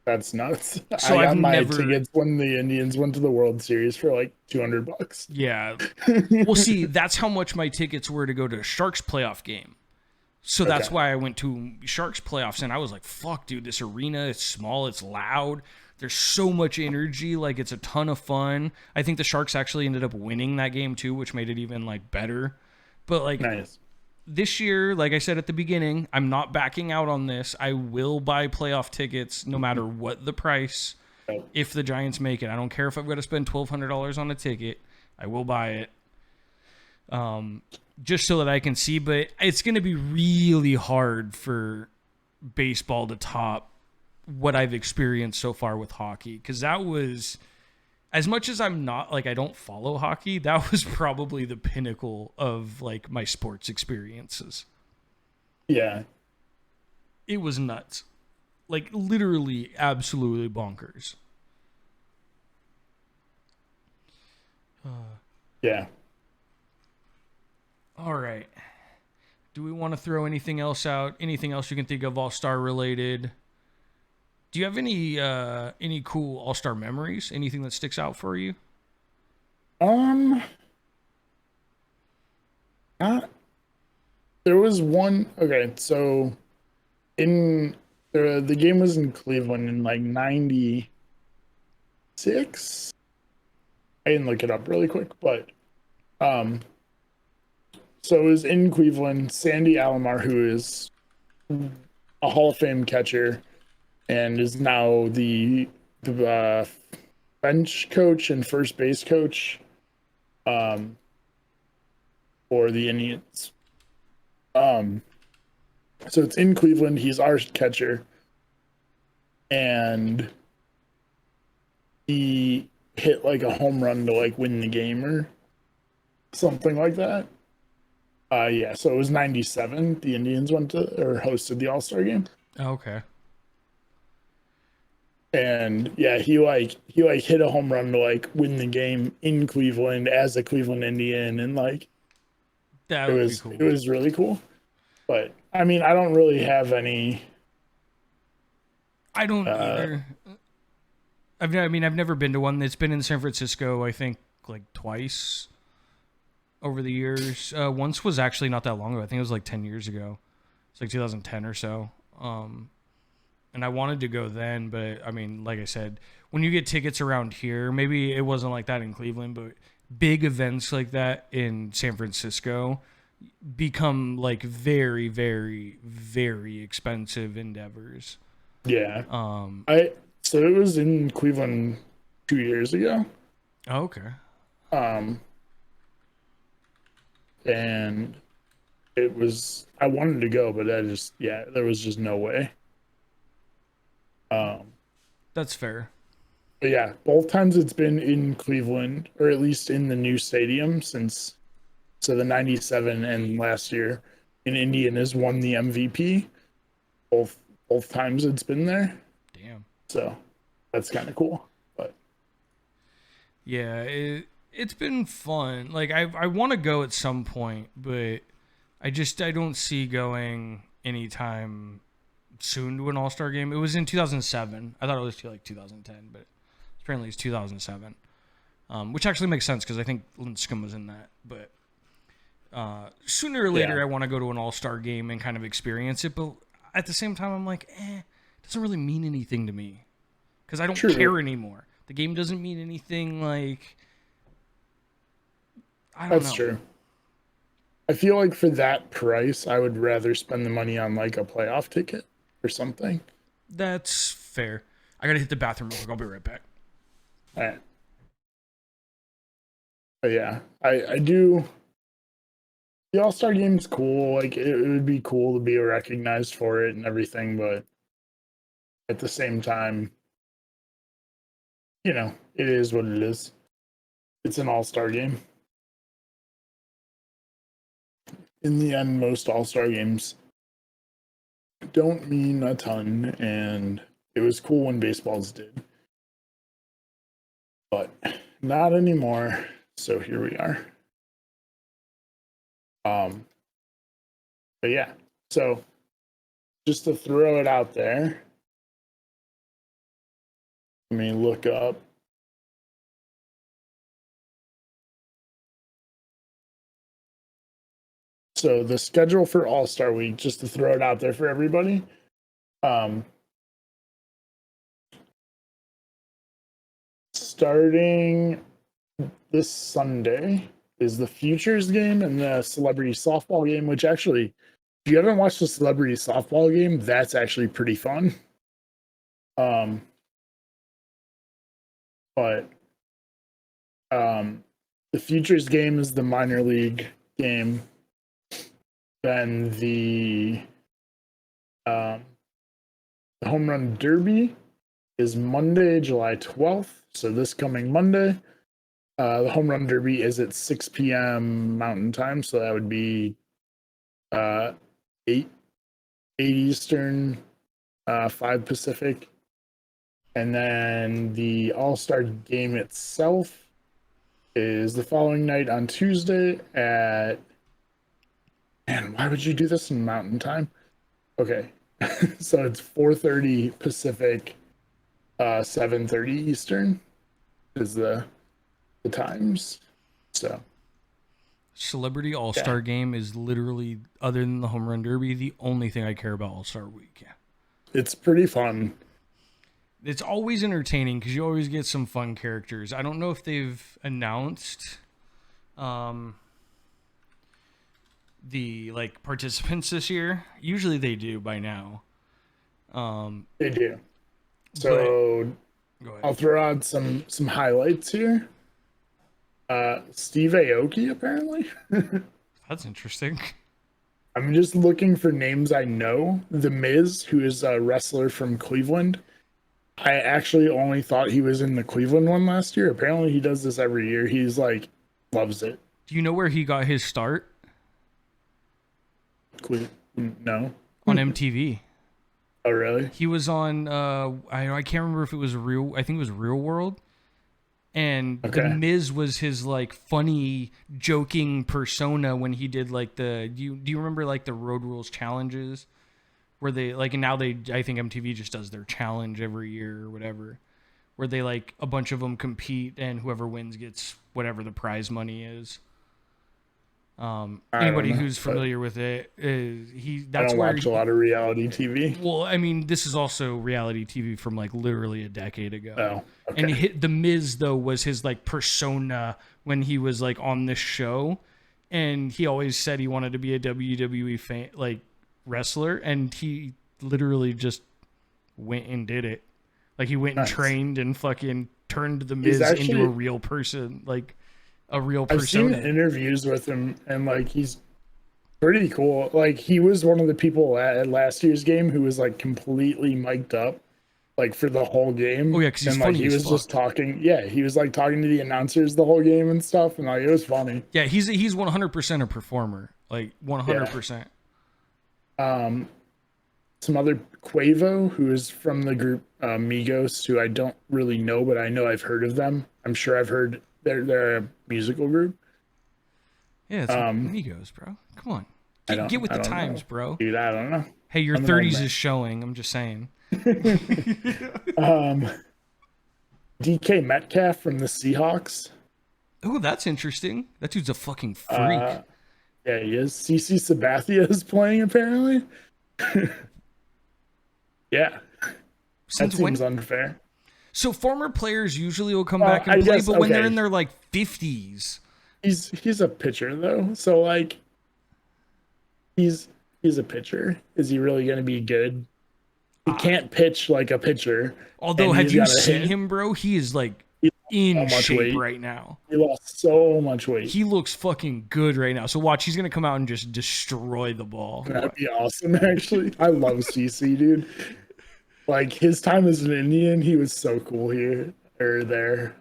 That's nuts. So I got my tickets when the Indians went to the World Series for like $200. Yeah. Well, see, that's how much my tickets were to go to a Sharks playoff game. So that's why I went to Sharks playoffs, and I was like, fuck, dude, this arena, it's small, it's loud. There's so much energy. Like, it's a ton of fun. I think the Sharks actually ended up winning that game, too, which made it even, like, better. But, like, this year, like I said at the beginning, I'm not backing out on this. I will buy playoff tickets no matter what the price if the Giants make it. I don't care if I've got to spend $1,200 on a ticket. I will buy it. Just so that I can see, but it's going to be really hard for baseball to top what I've experienced so far with hockey. Because that was, as much as I'm not, like, I don't follow hockey, that was probably the pinnacle of, like, my sports experiences. Yeah. It was nuts. Like, literally, absolutely bonkers. Yeah. All right. Do we want to throw anything else out? Anything else you can think of All-Star related? Do you have any cool All-Star memories? Anything that sticks out for you? Um, not, there was one. Okay, so in the game was in Cleveland in like '96. I didn't look it up really quick, but um, so it was in Cleveland. Sandy Alomar, who is a Hall of Fame catcher and is now the bench coach and first base coach um, for the Indians. Um, so it's in Cleveland. He's our catcher, and he hit like a home run to like win the game or something like that. Yeah, so it was '97. The Indians went to or hosted the All-Star game. Okay. And yeah, he hit a home run to like win the game in Cleveland as a Cleveland Indian, and like That it would be was cool. it was really cool. But I mean, I don't really have any. I don't Uh, either. I've never been to one. It's been in San Francisco, I think, like twice over the years. Once was actually not that long ago. I think it was like 10 years ago. It's like 2010 or so. And I wanted to go then, but I mean, like I said, when you get tickets around here, maybe it wasn't like that in Cleveland, but big events like that in San Francisco become like very, very, very expensive endeavors. yeah, Um, I so it was in Cleveland 2 years ago. okay. Um, and it was I wanted to go, but I just yeah, there was just no way. Um, That's fair. but yeah, both times it's been in Cleveland, or at least in the new stadium since so the '97 and last year, and Indian has won the MVP both times it's been there. Damn. So that's kind of cool. But Yeah, it's been fun. Like I want to go at some point, but I don't see going anytime soon to an All Star game. It was in 2007. I thought it was like 2010, but apparently it's 2007. Which actually makes sense because I think Lincecum was in that. But sooner or later, yeah, I want to go to an All Star game and kind of experience it. But at the same time, I'm like, it doesn't really mean anything to me because I don't true. care anymore. The game doesn't mean anything. Like I don't That's know. true. I feel like for that price, I would rather spend the money on like a playoff ticket or something. That's fair. I gotta hit the bathroom real quick. I'll be right back. All right. But yeah, I do. The All Star Game's cool. Like it would be cool to be recognized for it and everything, but at the same time, it is what it is. It's an All Star game. In the end, most All Star games don't mean a ton, and it was cool when baseballs did, but not anymore. So here we are. But yeah, so just to throw it out there, let me look up. So the schedule for All Star Week, just to throw it out there for everybody. Um, Starting this Sunday is the Futures game and the Celebrity Softball game, which actually, if you haven't watched the Celebrity Softball game, that's actually pretty fun. Um, but the Futures game is the minor league game. Then um, the Home Run Derby is Monday, July 12th. So this coming Monday. The Home Run Derby is at 6 p.m. Mountain Time. So that would be 8 Eastern, 5 Pacific. And then the All-Star game itself is the following night on Tuesday at... Man, why would you do this in Mountain Time? Okay. So it's 4:30 Pacific, 7:30 Eastern is the times. So Celebrity All-Star Game is literally, other than the Home Run Derby, the only thing I care about All-Star Week. Yeah. it's pretty fun. It's always entertaining because you always get some fun characters. I don't know if they've announced the like participants this year. Usually they do by now. They do. So Go ahead. I'll throw out some highlights here. Steve Aoki, apparently. That's interesting. I'm just looking for names I know. The Miz, who is a wrestler from Cleveland. I actually only thought he was in the Cleveland one last year. Apparently, he does this every year. He's like, loves it. Do you know where he got his start? No. On MTV. Oh, really? He was on, I can't remember if it was I think it was Real World. And The Miz was his like funny, joking persona when he did like do you remember like the Road Rules challenges? Where they like, and now I think MTV just does their challenge every year or whatever, where they like a bunch of them compete and whoever wins gets whatever the prize money is. Anybody who's familiar with it, that's I don't watch a lot of reality TV. Well, I mean, this is also reality TV from like literally a decade ago. Oh, okay. And the Miz though was his like persona when he was like on this show, and he always said he wanted to be a WWE fan, like wrestler, and he literally just went and did it. Like he went and trained and fucking turned the Miz into a real person, like a real persona. I've seen interviews with him, and like he's pretty cool. Like he was one of the people at last year's game who was like completely mic'd up, like for the whole game. Oh yeah, because he's and funny. Like he was just talking. Yeah, he was like talking to the announcers the whole game and stuff, and like it was funny. Yeah, he's 100% a performer, like 100%. Some other Quavo, who is from the group Migos, who I don't really know, but I know I've heard of them. I'm sure I've heard they're a musical group. Yeah, it's Migos, bro. Come on, get with the times, bro. Dude, I don't know. Hey, your 30s is showing. I'm just saying. DK Metcalf from the Seahawks. Oh, that's interesting. That dude's a fucking freak. Yeah, he is. CC Sabathia is playing, apparently. Yeah. That seems unfair. So former players usually will come back and play, but when they're in their like 50s. He's a pitcher though. So like he's a pitcher. Is he really gonna be good? He can't pitch like a pitcher. Although have you seen him, bro? He is like in shape right now. He lost so much weight. He looks fucking good right now. So watch, he's gonna come out and just destroy the ball. That'd be awesome, actually. I love CC, dude. Like his time as an Indian, he was so cool here or there.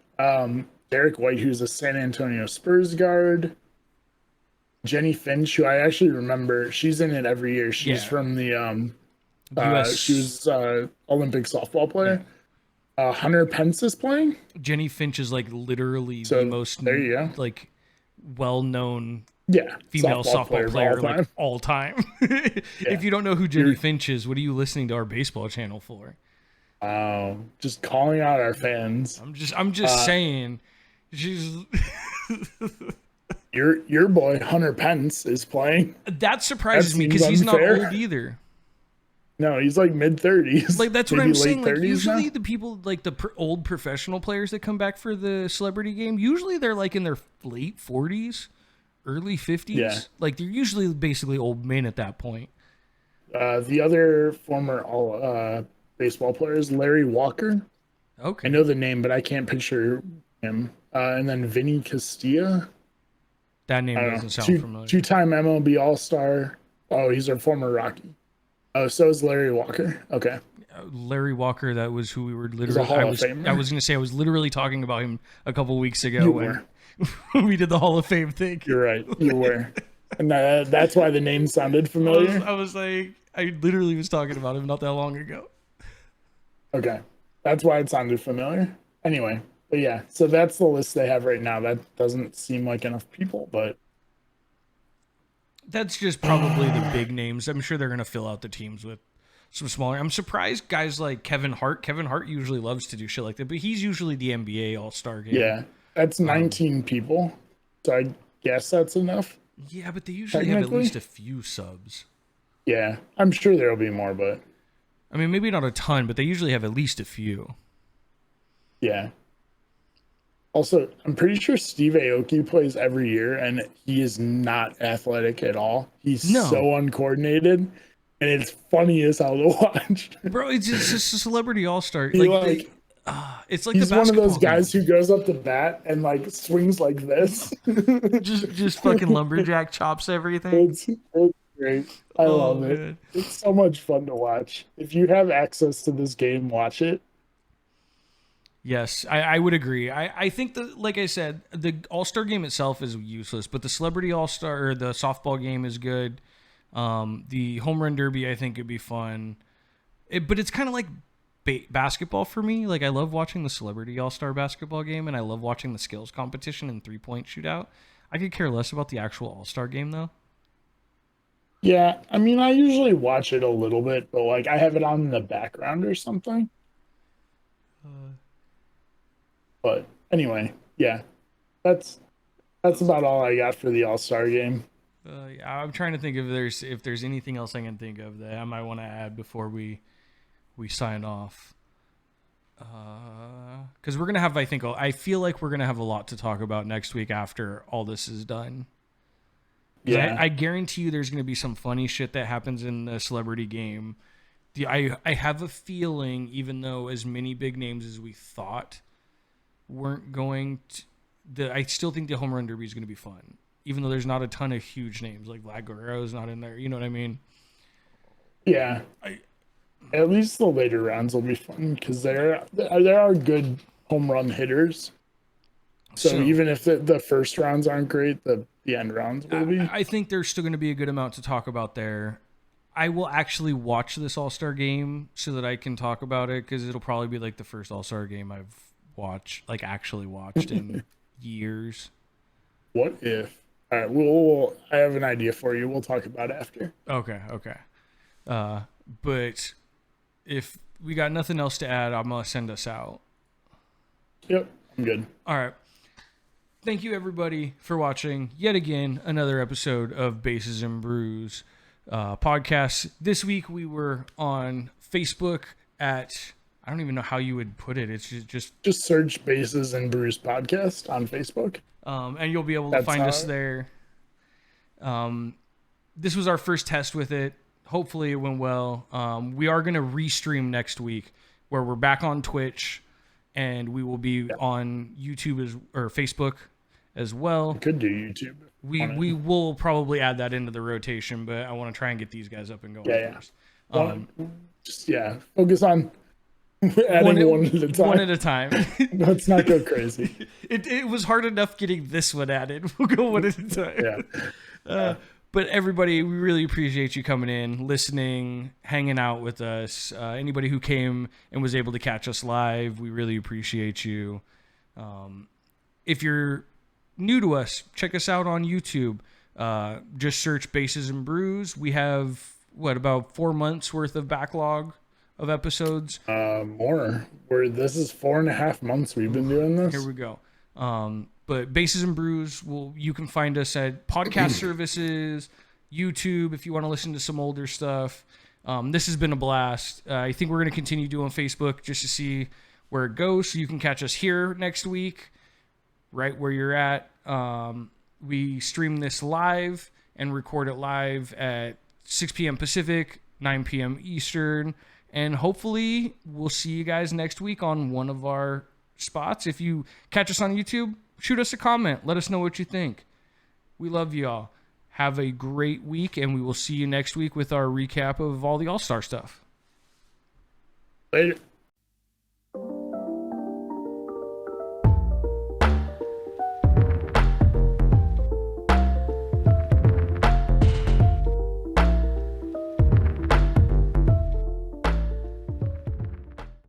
Derek White, who's a San Antonio Spurs guard. Jenny Finch, who I actually remember, she's in it every year. She's from the she was Olympic softball player. Yeah. Hunter Pence is playing. Jenny Finch is like literally the most like well-known female softball player like all time. If you don't know who Jenny Finch is, what are you listening to our baseball channel for? Just calling out our fans. I'm just saying, she's your boy Hunter Pence is playing. That surprises me because he's not old either. No, he's like mid-30s. Like that's what I'm saying. Like usually the people like the old professional players that come back for the celebrity game, usually they're like in their late 40s, early 50s. Yeah. Like they're usually basically old men at that point. The other former baseball player is Larry Walker. Okay. I know the name, but I can't picture him. And then Vinny Castilla. That name doesn't sound familiar. Two-time MLB All-Star. Oh, he's our former Rocky. Oh, so is Larry Walker. Okay. Larry Walker, that was who we were literally. I was going to say, I was literally talking about him a couple weeks ago when we did the Hall of Fame thing. You're right. You were. And that's why the name sounded familiar. I was like, I literally was talking about him not that long ago. Okay. That's why it sounded familiar. Anyway, but yeah, so that's the list they have right now. That doesn't seem like enough people, but. That's just probably the big names. I'm sure they're going to fill out the teams with some smaller. I'm surprised guys like Kevin Hart. Kevin Hart usually loves to do shit like that, but he's usually the NBA All-Star game. Yeah, that's 19 people. So I guess that's enough. Yeah, but they usually have at least a few subs. Yeah, I'm sure there'll be more, but I mean, maybe not a ton, but they usually have at least a few. Yeah. Also, I'm pretty sure Steve Aoki plays every year, and he is not athletic at all. He's so uncoordinated, and it's funny as hell to watch. Bro, it's just a celebrity all-star. It's like he's the one of those basketball guys who goes up to bat and like swings like this. just fucking lumberjack chops everything. It's great. I love it. Man. It's so much fun to watch. If you have access to this game, watch it. Yes, I would agree. I think that, like I said, the All-Star game itself is useless, but the Celebrity All-Star or the softball game is good. The Home Run Derby, I think, would be fun. But it's kind of like basketball for me. Like, I love watching the Celebrity All-Star basketball game, and I love watching the skills competition and three-point shootout. I could care less about the actual All-Star game, though. Yeah, I mean, I usually watch it a little bit, but, like, I have it on in the background or something. But anyway, yeah, that's about all I got for the All-Star game. Yeah, I'm trying to think if there's anything else I can think of that I might want to add before we sign off. Because we're gonna have, I feel like we're gonna have a lot to talk about next week after all this is done. Yeah, I guarantee you there's gonna be some funny shit that happens in the celebrity game. I have a feeling, even though as many big names as we thought weren't going to, I still think the Home Run Derby is going to be fun, even though there's not a ton of huge names. Like Vlad Guerrero's not in there. You know what I mean? Yeah. At least the later rounds will be fun because there are good home run hitters. So even if the first rounds aren't great, the end rounds will be. I think there's still going to be a good amount to talk about there. I will actually watch this All-Star game so that I can talk about it, because it'll probably be like the first All-Star game I've actually watched in years. What if? All right, I have an idea for you. We'll talk about it after. Okay. But if we got nothing else to add, I'm gonna send us out. Yep, I'm good. All right. Thank you, everybody, for watching yet again another episode of Bases and Brews podcast. This week we were on Facebook at, I don't even know how you would put it. It's just search Bases and Brews Podcast on Facebook. And you'll be able to find us there. This was our first test with it. Hopefully it went well. We are going to restream next week, where we're back on Twitch, and we will be on YouTube or Facebook as well. We could do YouTube. We will probably add that into the rotation, but I want to try and get these guys up and going first. Focus on adding one at a time. One at a time. Let's not go crazy. It was hard enough getting this one added. We'll go one at a time. Yeah. But everybody, we really appreciate you coming in, listening, hanging out with us. Anybody who came and was able to catch us live, we really appreciate you. If you're new to us, check us out on YouTube. Just search Bases and Brews. We have, about 4 months worth of backlog of episodes? More. This is 4.5 months we've been doing this. Here we go. But Bases and Brews, you can find us at podcast services, YouTube, if you want to listen to some older stuff. This has been a blast. I think we're going to continue doing Facebook just to see where it goes. So you can catch us here next week, right where you're at. We stream this live and record it live at 6 p.m. Pacific, 9 p.m. Eastern. And hopefully we'll see you guys next week on one of our spots. If you catch us on YouTube, shoot us a comment. Let us know what you think. We love y'all. Have a great week, and we will see you next week with our recap of all the All-Star stuff. Later.